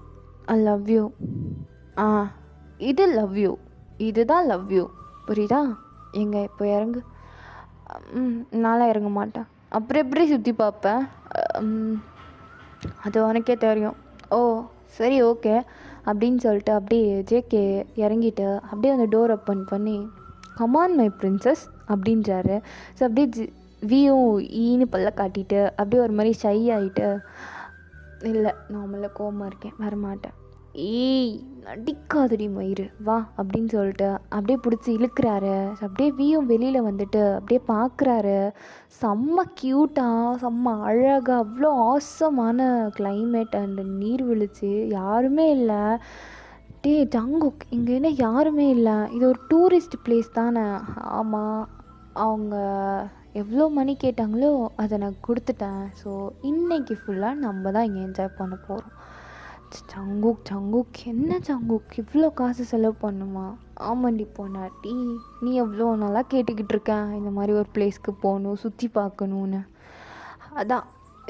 இது லவ் யூ, இதுதான் லவ் யூ, புரியுதா? எங்கே இப்போ இறங்கு. நான்லாம் இறங்க மாட்டேன். அப்புறம் எப்படி சுற்றி பார்ப்பேன்? அது உனக்கே தெரியும். ஓ சரி ஓகே அப்படின்னு சொல்லிட்டு அப்படியே ஜேகே இறங்கிட்டு அப்படியே அந்த டோர் ஓப்பன் பண்ணி கமான் மை பிரின்சஸ் அப்படின்றாரு. ஸோ அப்படியே வியும் ஈன்னு பல்ல காட்டிட்டு அப்படியே ஒரு மாதிரி ஷை ஆகிட்டு, இல்லை நார்மலாக கோவமாக இருக்கேன், வரமாட்டேன். ஏய் நடிக்காதடி மயிறு வா அப்படின்னு சொல்லிட்டு அப்படியே பிடிச்சி இழுக்கிறாரு. அப்படியே வியும் வெளியில் வந்துட்டு அப்படியே பார்க்குறாரு. செம்ம க்யூட்டாக, செம்ம அழகாக, அவ்வளோ ஆசமான கிளைமேட் அண்டு நீர்வீழ்ச்சி, யாருமே இல்லை. டே ஜங்குக் இங்கே என்ன யாருமே இல்லை, இது ஒரு டூரிஸ்ட் பிளேஸ் தானே? ஆமாம், அவங்க எவ்வளோ மணி கேட்டாங்களோ அதை நான் கொடுத்துட்டேன். ஸோ இன்றைக்கி ஃபுல்லாக நம்ம தான் இங்கே என்ஜாய் பண்ண போகிறோம். ஜங்குக் என்ன ஜங்குக் இவ்வளோ காசு செலவு பண்ணுமா? ஆமாண்டி பொண்டாட்டி, நீ எவ்வளோ நல்லா கேட்டுக்கிட்டு இருக்கேன் இந்த மாதிரி ஒரு பிளேஸ்க்கு போகணும், சுற்றி பார்க்கணுன்னு. அதான்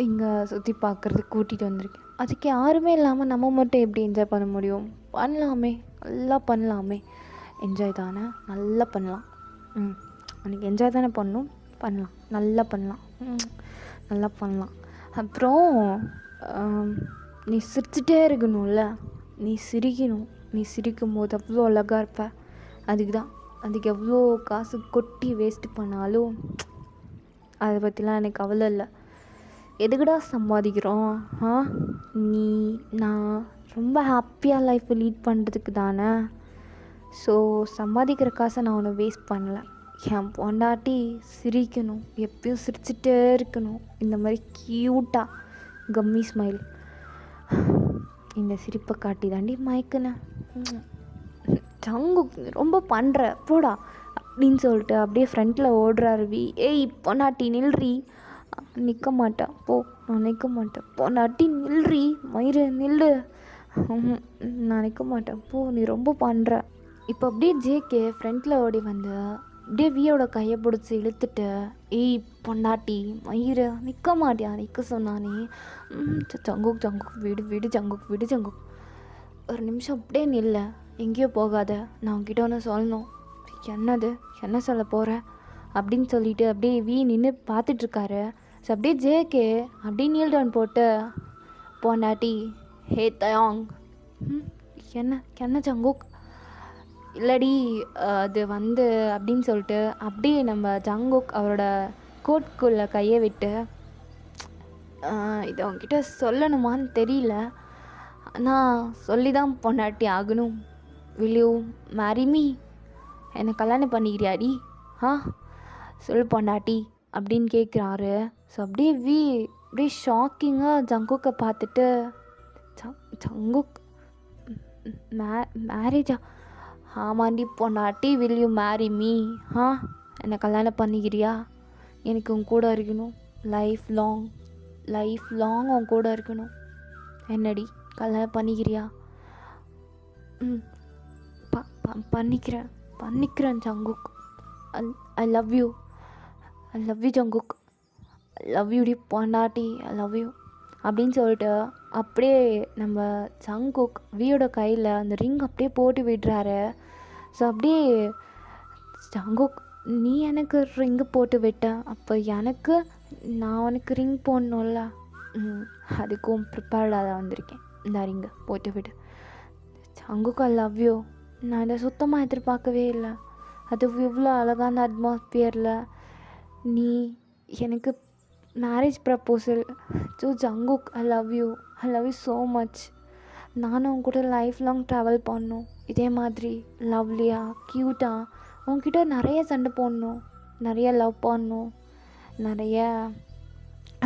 இங்கே சுற்றி பார்க்குறதுக்கு கூட்டிகிட்டு வந்திருக்கேன். அதுக்கு யாருமே இல்லாமல் நம்ம மட்டும் எப்படி என்ஜாய் பண்ண முடியும்? பண்ணலாமே, நல்லா பண்ணலாமே. என்ஜாய் தானே, நல்லா பண்ணலாம். அன்றைக்கி என்ஜாய் தானே பண்ணலாம், நல்லா பண்ணலாம். அப்புறம் நீ சிரிச்சிட்டே இருக்கணும்ல, நீ சிரிக்கணும். நீ சிரிக்கும் போது அவ்வளோ அழகாக இருப்ப. அதுக்கு எவ்வளோ காசு கொட்டி வேஸ்ட் பண்ணாலும் அதை பற்றிலாம் எனக்கு கவலை இல்லை. எதுக்குடா சம்பாதிக்கிறோம்? நீ நான் ரொம்ப ஹாப்பியாக லைஃப்பை லீட் பண்ணுறதுக்கு தானே. ஸோ சம்பாதிக்கிற காசை நான் ஒன்றும் வேஸ்ட் பண்ணலை. என் பொண்டாட்டி சிரிக்கணும், எப்பயும் சிரிச்சிட்டே இருக்கணும். இந்த மாதிரி க்யூட்டாக கம்மி ஸ்மைல், இந்த சிரிப்பை காட்டி தாண்டி மயக்குனேன். ஜங்குக் ரொம்ப பண்ணுற போடா அப்படின்னு சொல்லிட்டு அப்படியே ஃப்ரண்ட்டில் ஓடுறாரு வி. ஏய் பொண்டாட்டி நில்றி. நிற்க மாட்டேன் போ, நான் நிற்க மாட்டேன். பொண்டாட்டி நில்றி, மயிறு நில்லு. நான் நிற்க மாட்டேன் போ, நீ ரொம்ப பண்ணுற. இப்போ அப்படியே ஜேகே ஃப்ரண்ட்டில் ஓடி வந்து அப்படியே வியோட கையை பிடிச்சி இழுத்துட்டு, ஏய் பொண்டாட்டி மயிறு நிற்க மாட்டியா, நிற்க சொன்னானே. ஜங்குக் விடு ஜங்குக் ஒரு நிமிஷம் அப்படியே நில்ல, எங்கேயோ போகாத, நான் உங்ககிட்ட ஒன்று சொல்லணும். என்னது, என்ன சொல்ல போகிற அப்படின்னு சொல்லிட்டு அப்படியே வி நின்று பார்த்துட்ருக்காரு. ஸோ அப்படியே ஜேகே அப்படியே நீல் டவுன் போட்டு, பொண்டாட்டி ஹே தயாங். என்ன ஜங்குக் இல்லடி அது வந்து அப்படின்னு சொல்லிட்டு அப்படியே நம்ம ஜங்குக் அவரோட கோட்குள்ளே கையை விட்டு இதை உங்ககிட்ட சொல்லணுமான்னு தெரியல, ஆனால் சொல்லி தான் பொண்டாட்டி ஆகணும். Will you marry me? என்னை கல்யாணம் பண்ணிக்கிறியாடி? ஆ சொல் பொண்டாட்டி அப்படின்னு கேட்குறாரு. ஸோ அப்படியே ஷாக்கிங்காக ஜங்குக்கை பார்த்துட்டு, ஜங்குக் மேரேஜா? ஆமாண்டி பொண்டாட்டி, வில் யூ மேரி மீ? என்னை கல்யாணம் பண்ணிக்கிறியா? எனக்கு உன் கூட இருக்கணும், லைஃப் லாங் உன் கூட இருக்கணும். என்னடி கல்யாணம் பண்ணிக்கிறியா? பண்ணிக்கிறேன் Jungkook. I love you Jungkook. I love you டி பொண்டாட்டி, ஐ லவ் யூ அப்படின்னு சொல்லிட்டு அப்படியே நம்ம ஜங்குக் வியோட கையில் அந்த ரிங் அப்படியே போட்டு விடுறாரு. ஸோ அப்படியே ஜங்குக், நீ எனக்கு ரிங்கு போட்டு விட்ட, அப்போ நான் உனக்கு ரிங் போடணும்ல, அதுக்கும் ப்ரிப்பேர்டாக தான் வந்திருக்கேன். இந்த ரிங்கை போட்டு விடு ஜங்குக். I love you. நான் இதை சுத்தமாக எதிர்பார்க்கவே இல்லை. அது இவ்வளோ அழகான அட்மாஸ்பியரில் நீ எனக்கு marriage proposal. So Jungkook, I love you so much. நானும் உன் கூட லைஃப் லாங் ட்ராவல் பண்ணணும், இதே மாதிரி லவ்லியாக க்யூட்டாக உன்கிட்ட நிறைய சண்டை போடணும், நிறைய லவ் பண்ணணும், நிறைய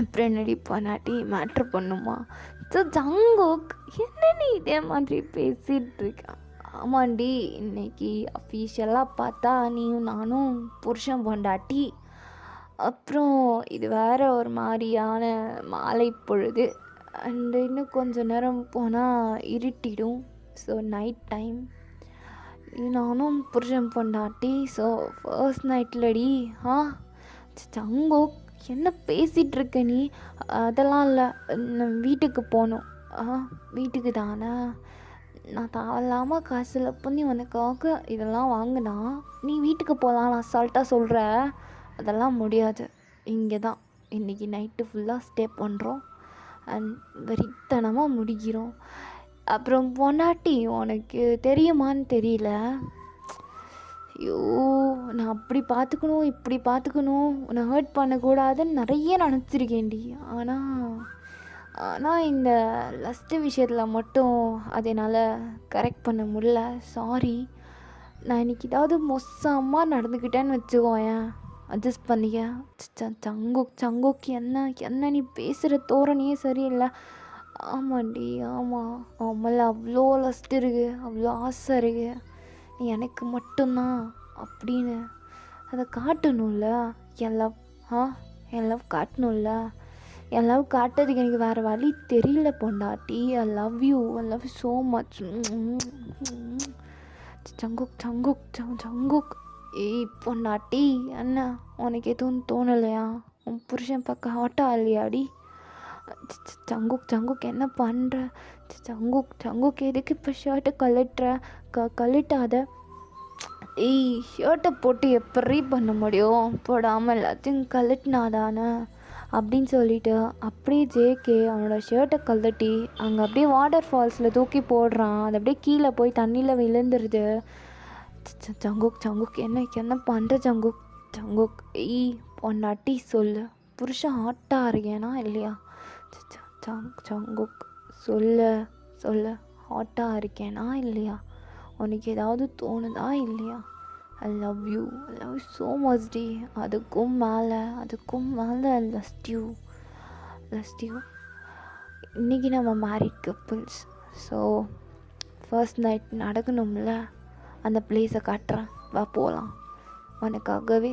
அப்புறம் என்னடி பொண்டாட்டி மேட்ரு பண்ணுமா? ஸோ ஜங்குக், என்ன நீ இதே மாதிரி பேசிகிட்டு இருக்க? ஆமாண்டி, இன்னைக்கு அஃபீஷியலாக பார்த்தா நீயும் நானும் புருஷன் பொண்டாட்டி. அப்புறம் இது வேறு ஒரு மாதிரியான மாலை பொழுது, அண்டு இன்னும் கொஞ்சம் நேரம் போனால் இருட்டிடும். ஸோ நைட் டைம், நானும் புருஷன் பொண்டாட்டி. So first நைட்லடி. ஜங்குக், என்ன பேசிகிட்டு இருக்க நீ? அதெல்லாம் இல்லை, வீட்டுக்கு போகணும். வீட்டுக்கு தானே? நான் தேவையில்லாமல் காசில் பண்ணி உனக்காக இதெல்லாம் வாங்கினா நீ வீட்டுக்கு போகலாம் நான் அசால்ட்டாக சொல்கிற? அதெல்லாம் முடியாது. இங்கே தான் இன்றைக்கி நைட்டு ஃபுல்லாக ஸ்டே பண்ணுறோம் அண்ட் வெறித்தனமாக முடிக்கிறோம். அப்புறம் பொண்டாட்டி, உனக்கு தெரியுமான்னு தெரியல, ஐயோ நான் அப்படி பார்த்துக்கணும் இப்படி பார்த்துக்கணும், உன்னை ஹர்ட் பண்ணக்கூடாதுன்னு நிறைய நினச்சிருக்கேன்டி. ஆனால் இந்த லஸ்ட்டு விஷயத்தில் மட்டும் அதை என்னால் கரெக்ட் பண்ண முடியல. சாரி. நான் இன்றைக்கி ஏதாவது மோசமாக நடந்துக்கிட்டேன்னு வச்சுக்கோயேன், அட்ஜஸ்ட் பண்ணிக்க. ஜங்குக் என்ன நீ பேசுகிற தோரணையே சரியில்லை. ஆமாண்டி, ஆமாம், அவன் மேலே அவ்வளோ லஸ்ட் இருக்குது, அவ்வளோ ஆசை இருக்குது, நீ எனக்கு மட்டும்தான் அப்படின்னு அதை காட்டணும்ல. என் லவ் காட்டணும்ல. என் லவ் காட்டுறதுக்கு எனக்கு வேறு வழி தெரியல பொண்டாட்டி. I love you so much. Jungkook. ஏய் பொண்டாட்டி, என்ன உனக்கு எதுவும் தோணலையா? உன் புருஷன் பக்கம் ஹாட்டாக இல்லையாடி? ஜங்குக் என்ன பண்ணுற? ஜங்குக் எதுக்கு இப்போ ஷர்ட்டை கழட்டாத. ஏய், ஷர்ட்டை போட்டு எப்படி பண்ண முடியும்? போடாமல் எல்லாத்தையும் கழட்டினாதானே அப்படின்னு சொல்லிட்டு அப்படியே ஜேகே அவனோட ஷர்ட்டை கழட்டி அங்கே அப்படியே வாட்டர் ஃபால்ஸில் தூக்கி போடுறான். அது அப்படியே கீழே போய் தண்ணியில் விழுந்துருது. ஜங்குக் என்ன பண்ணுற? ஜங்குக் ஏய் பொண்டாட்டி சொல்லு, புருஷன் ஹாட்டாக இருக்கேனா இல்லையா? ஜங்குக் சொல்லு ஹாட்டாக இருக்கேனா இல்லையா? உனக்கு ஏதாவது தோணுதா இல்லையா? I love you so much டி. அதுக்கும் மேலே லஸ்ட் யூ. இன்றைக்கி நம்ம married couples. So first night நடக்கணும்ல, அந்த பிளேஸை காட்டுறேன், வா போகலாம். உனக்காகவே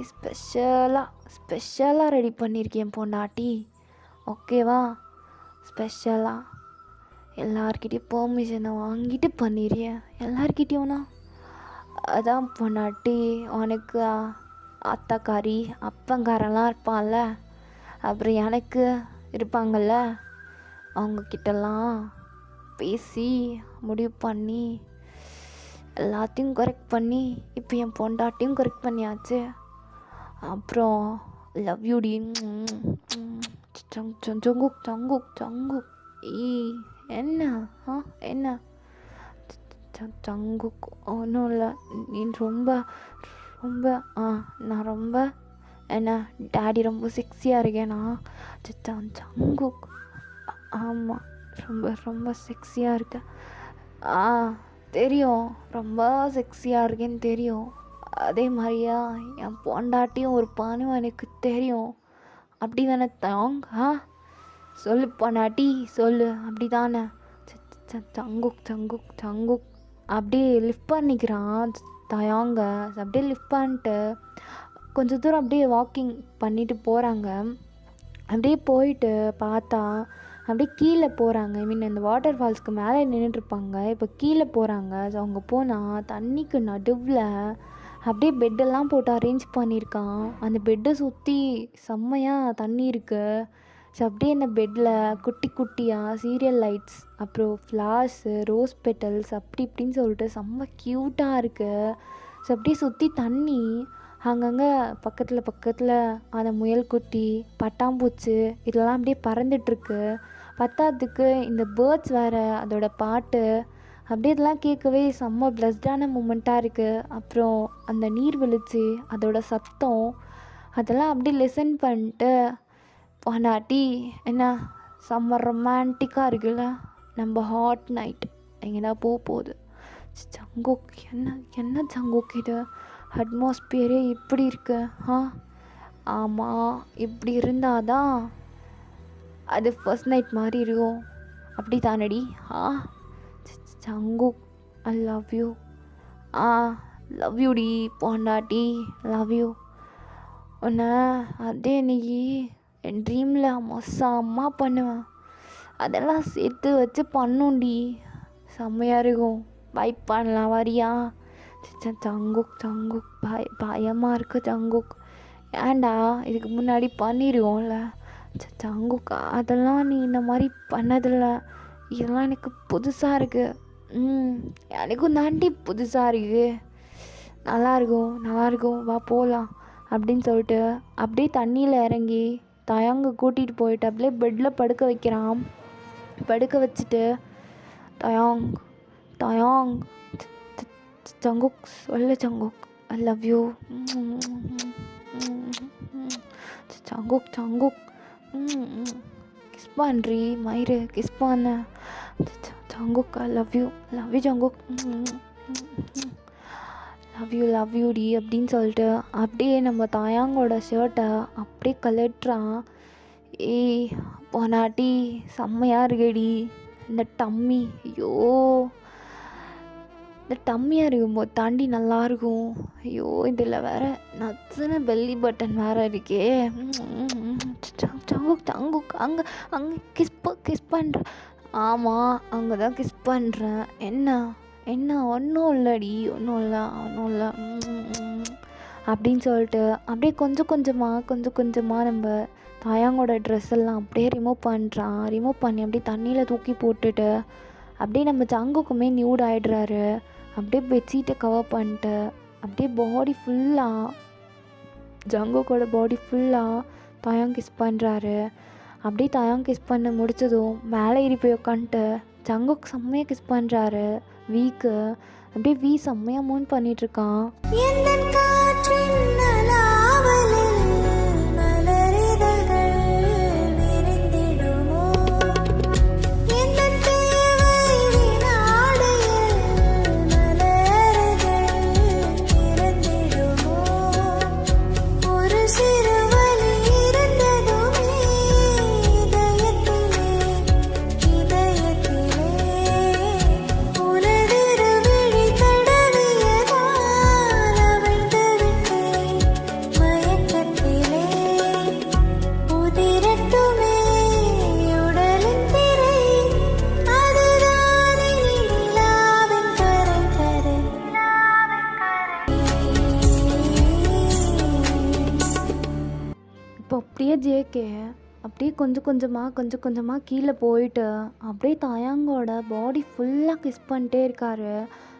ஸ்பெஷலாக ரெடி பண்ணியிருக்கேன் பொண்டாட்டி, ஓகேவா? ஸ்பெஷலாக எல்லார்கிட்டையும் பெர்மிஷனை வாங்கிட்டு பண்ணிடுறேன். எல்லார்கிட்டையும்னா அதான் பொண்டாட்டி, உனக்கு அத்தாக்காரி அப்பங்காரெல்லாம் இருப்பான்ல, அப்புறம் எனக்கு இருப்பாங்கள்ல, அவங்கக்கிட்டலாம் பேசி முடிவு பண்ணி எல்லாத்தையும் கரெக்ட் பண்ணி இப்போ என் பொண்டாட்டியும் கரெக்ட் பண்ணியாச்சு. அப்புறம் லவ் யூ டி. ஜங்குக் ஏய் என்ன ஜங்குக் ஒன்றும் இல்லை. நீ ரொம்ப ரொம்ப நான் ரொம்ப என்ன டேடி ரொம்ப செக்ஸியாக இருக்கேனா? ஜங்குக் ஆமாம், ரொம்ப ரொம்ப செக்ஸியாக இருக்க. தெரியும், ரொம்ப செக்ஸியாக இருக்கேன்னு தெரியும். அதே மாதிரியா என் பொண்டாட்டியும் ஒரு பானும் எனக்கு தெரியும். அப்படி தானே தாங்? சொல்லு பொண்டாட்டி சொல்லு, அப்படி தானே? ஜங்குக் ஜங்குக் ஜங்குக் அப்படியே லிஃப்ட் பண்ணிக்கிறான் தயாங்க. அப்படியே லிஃப்ட் பண்ணிட்டு கொஞ்சம் தூரம் அப்படியே வாக்கிங் பண்ணிட்டு போகிறாங்க. அப்படியே போயிட்டு பார்த்தா அப்படியே கீழே போகிறாங்க. ஐ மீன் இந்த வாட்டர் ஃபால்ஸ்க்கு மேலே நின்றுட்டுருப்பாங்க. இப்போ கீழே போகிறாங்க. ஸோ அங்கே போனால் தண்ணிக்கு நடுவில் அப்படியே பெட்டெல்லாம் போட்டு அரேஞ்ச் பண்ணியிருக்கான். அந்த பெட்டை சுற்றி செம்மையாக தண்ணி இருக்குது. ஸோ அப்படியே இந்த பெட்டில் குட்டி குட்டியாக சீரியல் லைட்ஸ், அப்புறம் ஃப்ளார்ஸு, ரோஸ் பெட்டல்ஸ் அப்படி இப்படின்னு சொல்லிட்டு செம்ம க்யூட்டாக இருக்குது. ஸோ அப்படியே சுற்றி தண்ணி அங்கங்கே பக்கத்தில் அந்த முயல்குட்டி, பட்டாம்பூச்சி இதெல்லாம் அப்படியே பறந்துட்டுருக்கு. பத்தாததுக்கு இந்த பேர்ட்ஸ் வேறு, அதோட பாட்டு அப்படியே இதெல்லாம் கேட்கவே செம்ம பிளஸ்டான மூமெண்ட்டாக இருக்குது. அப்புறம் அந்த நீர்வீழ்ச்சி அதோட சத்தம் அதெல்லாம் அப்படியே லிசன் பண்ணிட்டு பொண்டாட்டி என்ன செம்ம ரொமான்டிக்காக இருக்குல்ல. நம்ம ஹாட் நைட் எங்கேனா போகுது. ஜங்குக் என்ன ஜங்குக் இது அட்மாஸ்பியரே இப்படி இருக்கு? ஆமாம், இப்படி இருந்தால் தான் அது ஃபர்ஸ்ட் நைட் மாதிரி இருக்கும். அப்படி தானடி? Jungkook I love you. Love யூடி பொண்டாட்டி, லவ் யூ. உன்னை அதே இன்னைக்கு என் ட்ரீமில் மொசமா பண்ணுவேன். அதெல்லாம் சேர்த்து வச்சு பண்ணுண்டி, செம்மையாக இருக்கும். பை பண்ணலாம் வரியா? ஜங்குக் ஜங்குக் பயமாக இருக்கு ஜங்குக். ஏன்டா இதுக்கு முன்னாடி பண்ணிடுவோம்ல ஜங்குக். அதெல்லாம் நீ இந்த மாதிரி பண்ணதில்ல. இதெல்லாம் எனக்கு புதுசாக இருக்குது. எனக்கும் தாண்டி புதுசாக இருக்குது. நல்லாயிருக்கும் வா போகலாம் அப்படின்னு சொல்லிட்டு அப்படியே தண்ணியில் இறங்கி தயாங்க கூட்டிகிட்டு போயிட்டு அப்படியே பெட்டில் படுக்க வைக்கிறான். படுக்க வச்சுட்டு தயாங் ஜங்குக் சொல்லு Jungkook I love you. Jungkook kiss பண்ணுறி மயிறு, கிஸ் பண்ண. Jungkook I love you Jungkook. Love யூடி அப்படின்னு சொல்லிட்டு அப்படியே நம்ம தாயாங்கோட ஷர்ட்டை அப்படியே கலட்டுறான். ஏய் பொண்டாட்டி செம்மையாக இருக்கடி இந்த டம்மி. ஐயோ இந்த டம்மியாக இருக்கும்போது தாண்டி நல்லாயிருக்கும். ஐயோ இதில் வேறு நச்சுன்னு பெல்லி பட்டன் வேறு இருக்கே. ஜங்குக் அங்கே கிஸ் பண்ணுற. ஆமாம், அங்கே தான் கிஸ் பண்ணுறேன். என்ன ஒன்றும் இல்லடி, ஒன்றும் இல்லை அப்படின்னு சொல்லிட்டு அப்படியே கொஞ்சம் கொஞ்சமாக நம்ம தாயாங்கோட ட்ரெஸ் எல்லாம் அப்படியே ரிமூவ் பண்ணி அப்படியே தண்ணியில் தூக்கி போட்டுட்டு அப்படியே நம்ம ஜங்குக்குமே நியூட் ஆகிடுறாரு. அப்படியே பெட்ஷீட்டை கவர் பண்ணிட்டு அப்படியே பாடி ஃபுல்லாக ஜங்குக்கோட பாடி ஃபுல்லாக தாயாங் கிஸ் பண்ணுறாரு. அப்படியே தாயாங் கிஸ் பண்ண முடிச்சதும் மேலே ஏறி போய் உட்காந்துட்டு ஜங்குக் செம்மையாக கிஸ் பண்ணுறாரு வீக்கு. அப்படியே வீ செம்மையாக மூன் பண்ணிகிட்ருக்கான். இப்போ அப்படியே ஜேகே அப்படியே கொஞ்சம் கொஞ்சமாக கீழே போயிட்டு அப்படியே தாயாங்கோட பாடி ஃபுல்லாக கிஸ் பண்ணிட்டே இருக்காரு.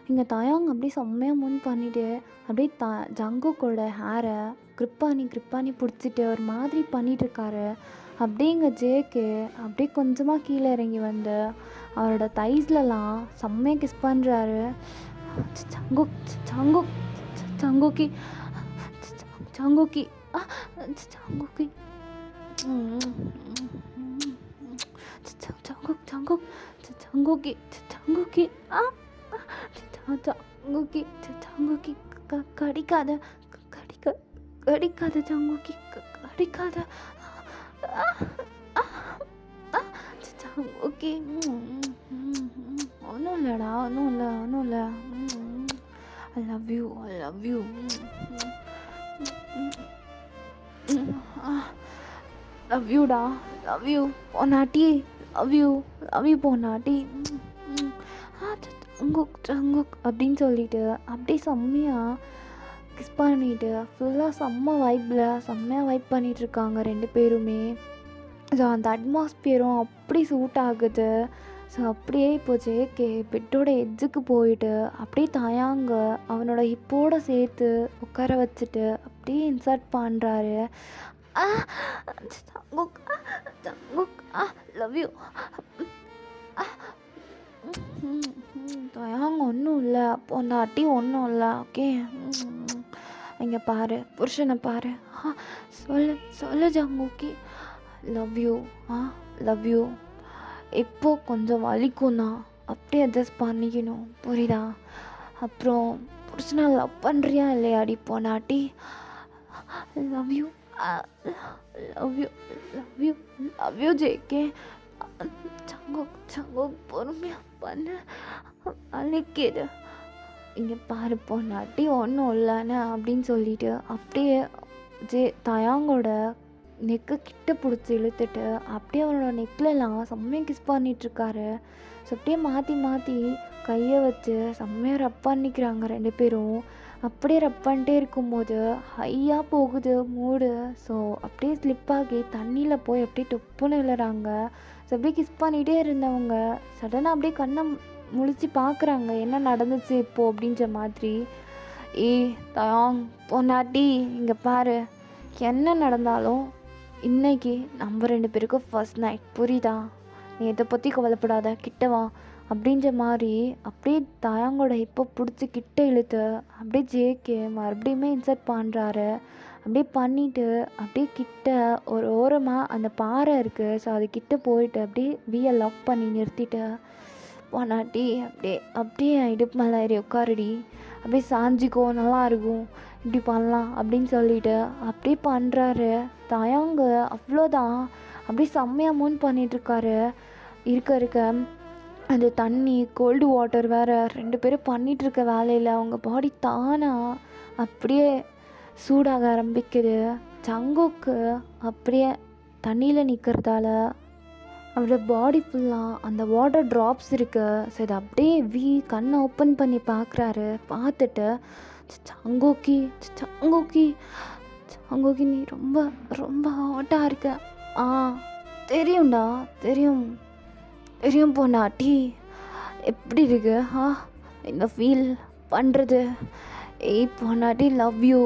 இங்கே தாயாங் அப்படியே செம்மையாக மூன் பண்ணிட்டு அப்படியே ஜங்குக்கோட ஹேரை கிரிப் பண்ணி பிடிச்சிட்டு ஒரு மாதிரி பண்ணிகிட்ருக்காரு. அப்படியே இங்கே ஜேகே அப்படியே கொஞ்சமாக கீழே இறங்கி வந்து அவரோட தைஸ்லலாம் செம்மையாக கிஸ் பண்ணுறாரு. சங்குக் சங்குக் சங்குக்கி சங்குக்கி சங்குக்கி சங்குக் சங்குக் சங்குக்கி சங்குக்கி சங்குக்கி சங்குக்கி கடிக்காத கடிக்காத சங்குக்கி கடிக்காத சங்குக்கி. ஒன்றும் இல்லைடா, ஒன்றும் இல்லை. I love you. லவ் யூடா, லவ் யூ பொன்னாட்டி, லவ் யூ பொன்னாட்டி. சங்குக் அப்படின்னு சொல்லிட்டு அப்படியே செம்மையாக கிஸ் பண்ணிட்டு ஃபுல்லாக செம்மையாக வைப் பண்ணிகிட்ருக்காங்க 2 பேருமே. ஸோ அந்த அட்மாஸ்பியரும் அப்படி சூட் ஆகுது. ஸோ அப்படியே இப்போ ஜேகே பெட்டோட எட்ஜுக்கு போயிட்டு அப்படியே தாயாங்க அவனோட ஹிப்போட சேர்த்து உட்கார வச்சுட்டு அப்படியே இன்சர்ட் பண்ணுறாரு. லவ் யூ தாயாங்க, ஒன்றும் இல்லை பொண்டாட்டி, ஒன்றும் இல்லை. ஓகே, இங்கே பாரு, புருஷனை பாரு. சொல்லு ஜங்குக்கி. Love you. இப்போ கொஞ்சம் வலிக்கும் தான், அப்படியே அட்ஜஸ்ட் பண்ணிக்கணும், புரியுதா? அப்புறம் புருஷனை லவ் பண்ணுறியா இல்லையாடி பொண்டாட்டி? Love you JK. சங்குக் பொறுமையாக பண்ண அழைக்கிது. இங்கே பாரு பொண்டாட்டி, ஒன்றும் இல்லைன்னு அப்படின்னு சொல்லிட்டு அப்படியே தயாங்கோட நெக்கு கிட்ட பிடிச்சி இழுத்துட்டு அப்படியே அவனோட நெக்லலாம் செம்மையாக கிஸ் பண்ணிகிட்ருக்காரு. ஸோ அப்படியே மாற்றி கையை வச்சு செம்மையாக ரப் பண்ணிக்கிறாங்க 2 பேரும். அப்படியே ரப் பண்ணிட்டே இருக்கும்போது ஹையாக போகுது மூடு. ஸோ அப்படியே ஸ்லிப்பாகி தண்ணியில் போய் அப்படியே டொப்புன்னு விழுறாங்க. ஸோ அப்படியே கிஸ் பண்ணிகிட்டே இருந்தவங்க சடனாக அப்படியே கண்ணை முழிச்சு பார்க்குறாங்க, என்ன நடந்துச்சு இப்போது அப்படின்ற மாதிரி. தயாங் பொன்னாட்டி, இங்கே பாரு, என்ன நடந்தாலும் இன்னைக்கு நம்ம 2 பேருக்கும் ஃபர்ஸ்ட் நைட், புரியுதா? நீ இதை பற்றி கவலைப்படாத, கிட்டவா அப்படின்ற மாதிரி அப்படியே தாயாங்கோட இப்போ பிடிச்சி கிட்ட இழுத்து அப்படியே ஜேகே மறுபடியுமே இன்சர்ட் பண்ணுறாரு. அப்படியே பண்ணிவிட்டு அப்படியே கிட்ட ஒரு ஓரமாக அந்த பாறை இருக்குது, ஸோ அது கிட்ட போயிட்டு அப்படியே வீயை லாக் பண்ணி நிறுத்திட்டு பொன்னாட்டி அப்படியே இடுப்பு மேலே ஏறி உட்காருடி, அப்படியே சாஞ்சிக்கோ, நல்லா இருக்கும், இப்படி பண்ணலாம் அப்படின்னு சொல்லிட்டு அப்படியே பண்ணுறாரு. தயாங்க அவ்வளோதான், அப்படியே செம்மையாக மூன் பண்ணிகிட்ருக்காரு. இருக்க அந்த தண்ணி கோல்டு வாட்டர் வேறு 2 பேரும் பண்ணிகிட்ருக்க வேலையில் அவங்க பாடி தானாக அப்படியே சூடாக ஆரம்பிக்குது. சங்குக்கு அப்படியே தண்ணியில் நிற்கிறதால அவரோட பாடி ஃபுல்லாக அந்த வாட்டர் ட்ராப்ஸ் இருக்குது. ஸோ இதை அப்படியே கண்ணை ஓப்பன் பண்ணி பார்க்குறாரு. பார்த்துட்டு சங்குக்கி நீ ரொம்ப ரொம்ப ஹாட்டாக இருக்க. தெரியும் பொண்டாட்டி, எப்படி இருக்கு இந்த ஃபீல் பண்ணுறது? பொண்டாட்டி, love you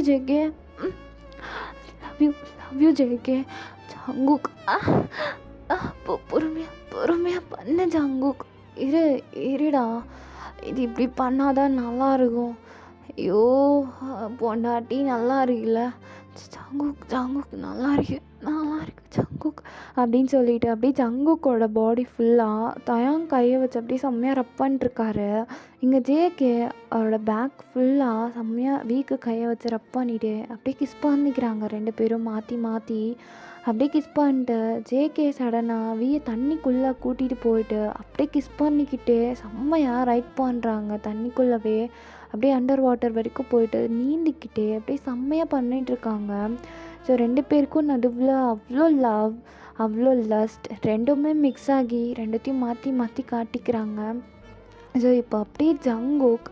JK. Love you JK. Jungkook பொறுமையாக பண்ண ஜங்குக். இருடா, இது இப்படி பண்ணாதான் நல்லா இருக்கும். ஐயோ பொண்டாட்டி, நல்லா இருக்குல்ல ஜங்குக், நல்லா இருக்கு ஜங்குக் அப்படின்னு சொல்லிட்டு அப்படியே ஜங்குக்கோட பாடி ஃபுல்லாக தயாங் கையை வச்சு அப்படியே செம்மையாக ரப் பண்ணிட்டுருக்காரு. இங்கே ஜேகே அவரோட பேக் ஃபுல்லாக செம்மையாக வீக்கு கையை வச்சு ரப் பண்ணிவிட்டு அப்படியே கிஸ் பண்ணிக்கிறாங்க 2 பேரும் மாற்றி அப்படியே கிஸ் பண்ணிட்டு ஜேகே சடனாக வீயை தண்ணிக்குள்ளே கூட்டிகிட்டு போயிட்டு அப்படியே கிஸ் பண்ணிக்கிட்டு செம்மையாக ரைட் பண்ணுறாங்க தண்ணிக்குள்ளவே. அப்படியே அண்டர் வாட்டர் வரைக்கும் போயிட்டு நீந்திக்கிட்டே அப்படியே செம்மையாக பண்ணிகிட்ருக்காங்க. ஸோ 2 பேருக்கும் நடுவில் அவ்வளோ லஸ்ட், 2மே மிக்ஸ் ஆகி 2த்தையும் மாற்றி காட்டிக்கிறாங்க. ஸோ இப்போ அப்படியே ஜங்குக்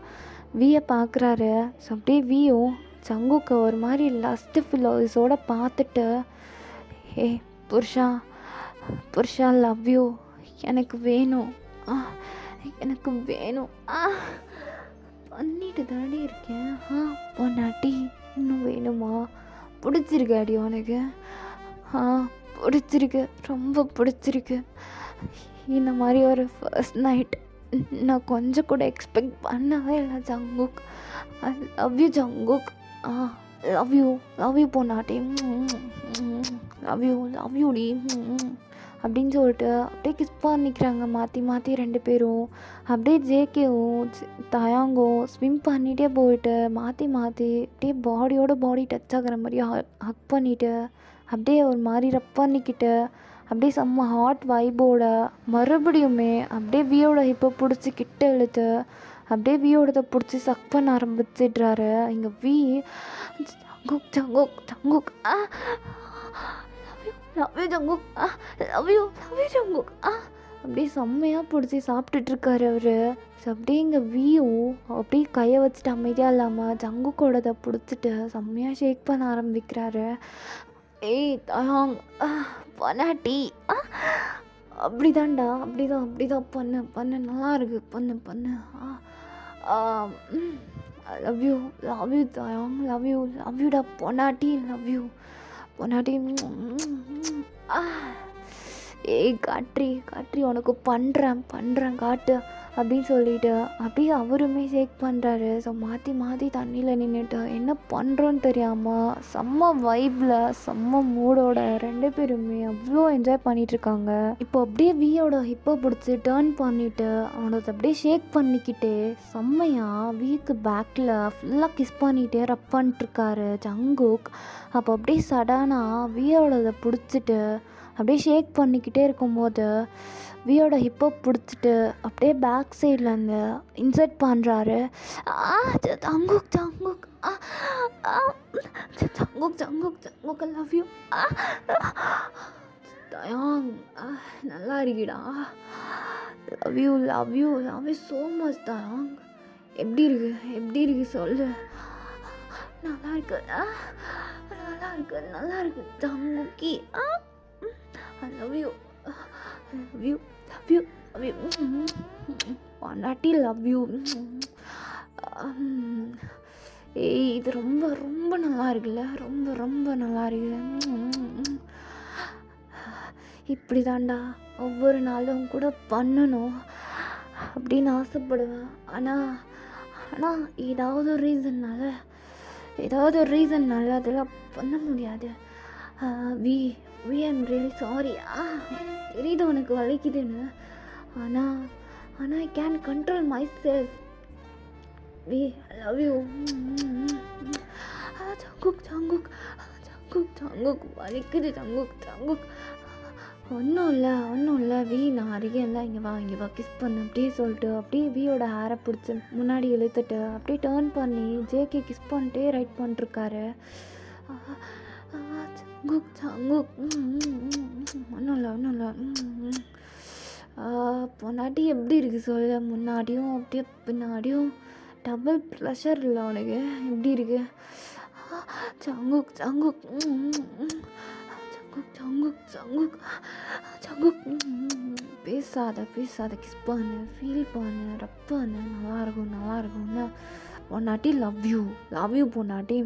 வீயை பார்க்குறாரு. ஸோ அப்படியே வீயும் ஜங்குக்கை ஒரு மாதிரி லஸ்ட் ஃபிலோஸோடு பார்த்துட்டு, புருஷா லவ் யூ, எனக்கு வேணும் பண்ணிட்டு தானே இருக்கேன். பொண்டாட்டி, இன்னும் வேணுமா? பிடிச்சிருக்காடி உனக்கு? பிடிச்சிருக்கு, ரொம்ப பிடிச்சிருக்கு. இந்த மாதிரி ஒரு ஃபர்ஸ்ட் நைட் நான் கொஞ்சம் கூட எக்ஸ்பெக்ட் பண்ணவே இல்லை Jungkook. I love you Jungkook. Love you பொண்டாட்டி. லவ் யூடி அப்படின்னு சொல்லிட்டு அப்படியே கிஸ் பண்ணிக்கிறாங்க மாற்றி மாற்றி 2 பேரும். அப்படியே ஜேகேவும் தயாங்கும் ஸ்விம் பண்ணிகிட்டே போயிட்டு மாற்றி மாற்றி அப்படியே பாடியோட பாடி டச் ஆகிற மாதிரி ஹக் பண்ணிவிட்டு அப்படியே ஒரு மாதிரி ரப் பண்ணிக்கிட்டு அப்படியே செம்ம ஹாட் வைபோட மறுபடியுமே அப்படியே வியோட ஹிப்பை பிடிச்சி கிட்ட இழுத்து அப்படியே வியோடதை பிடிச்சி சக் பண்ண ஆரம்பிச்சிடுறாரு. இங்கே V Jungkook Jungkook Jungkook love you Jungkook. Love you Jungkook. அப்படியே செம்மையாக பிடிச்சி சாப்பிட்டுட்ருக்காரு அவர். ஸோ அப்படியே இங்கே வியூ அப்படியே கையை வச்சுட்டு அமைதியாக இல்லாமல் ஜங்குக்கோடதை பிடிச்சிட்டு செம்மையாக ஷேக் பண்ண ஆரம்பிக்கிறாரு. ஏய் தயாங் பொண்டாட்டி அப்படிதான்டா, அப்படிதான் பண்ணு நல்லா இருக்கு, பண்ணு. லவ் யூ தயாங், லவ் யூடா பொண்டாட்டி, லவ் யூ பொண்டாட்டி. ஏய் காட்ரி உனக்கு பண்ணுறேன் காட்டு அப்படின்னு சொல்லிட்டு அப்படியே அவருமே ஷேக் பண்ணுறாரு. ஸோ மாற்றி தண்ணியில் நின்றுட்டு என்ன பண்ணுறோன்னு தெரியாமல் செம்ம வைப்பில் செம்ம மூடோட 2 பேருமே அவ்வளோ என்ஜாய் பண்ணிகிட்ருக்காங்க. இப்போ அப்படியே வியோட ஹிப்பை பிடிச்சி டேர்ன் பண்ணிவிட்டு அவனோட அப்படியே ஷேக் பண்ணிக்கிட்டே செம்மையாக வீக்கு பேக்கில் ஃபுல்லாக கிஸ் பண்ணிகிட்டே ரப் பண்ணிட்டுருக்காரு ஜங்குக். அப்போ அப்படியே சடனாக வியோடதை பிடிச்சிட்டு அப்படியே ஷேக் பண்ணிக்கிட்டே இருக்கும்போது வியோட ஹிப்பை பிடிச்சிட்டு அப்படியே பேக் சைட்லேருந்து இன்சர்ட் பண்ணுறாரு. Jungkook Jungkook love you Taeyang நல்லா இருக்குடா. Love you so much Taeyang. எப்படி இருக்கு சொல்லு. நல்லா இருக்கு ஜங்குக்கி. I love you பொண்டாட்டி. Love you. ஏய் இது ரொம்ப ரொம்ப நல்லா இருக்குல்ல, ரொம்ப நல்லா இருக்கு. இப்படி தாண்டா ஒவ்வொரு நாளும் கூட பண்ணணும் அப்படின்னு ஆசைப்படுவேன். ஆனால் ஏதாவது ஒரு ரீசன்னால அதெல்லாம் பண்ண முடியாது. we am really sorry. தெரியுது உனக்கு வலிக்குதுன்னு. ஆனால் I can't control myself. I love you. Jungkook வலிக்குது ஜங்குக். ஒன்றும் இல்லை வி நான் அருகேல இங்கே வா கிஸ் பண்ணு அப்படியே சொல்லிட்டு அப்படியே வியோட ஹேரை பிடிச்சி முன்னாடி இழுத்துட்டு அப்படியே டேர்ன் பண்ணி ஜேகே கிஸ் பண்ணிட்டே ரைட் பண்ணிட்டுருக்காரு. ஜங்குக் ஒன்றும் இல்லை. பொண்டாட்டி எப்படி இருக்கு சொல்ல. முன்னாடியும் அப்படியே பின்னாடியும் டபுள் ப்ரெஷர் இல்லை உனக்கு. எப்படி இருக்கு ஜங்குக். பேசாத கிஸ் பண்ணு, ஃபீல் பண்ணு, ரப் பண்ணு. நல்லா இருக்கும்னா பொண்டாட்டி. லவ் யூ பொண்டாட்டி.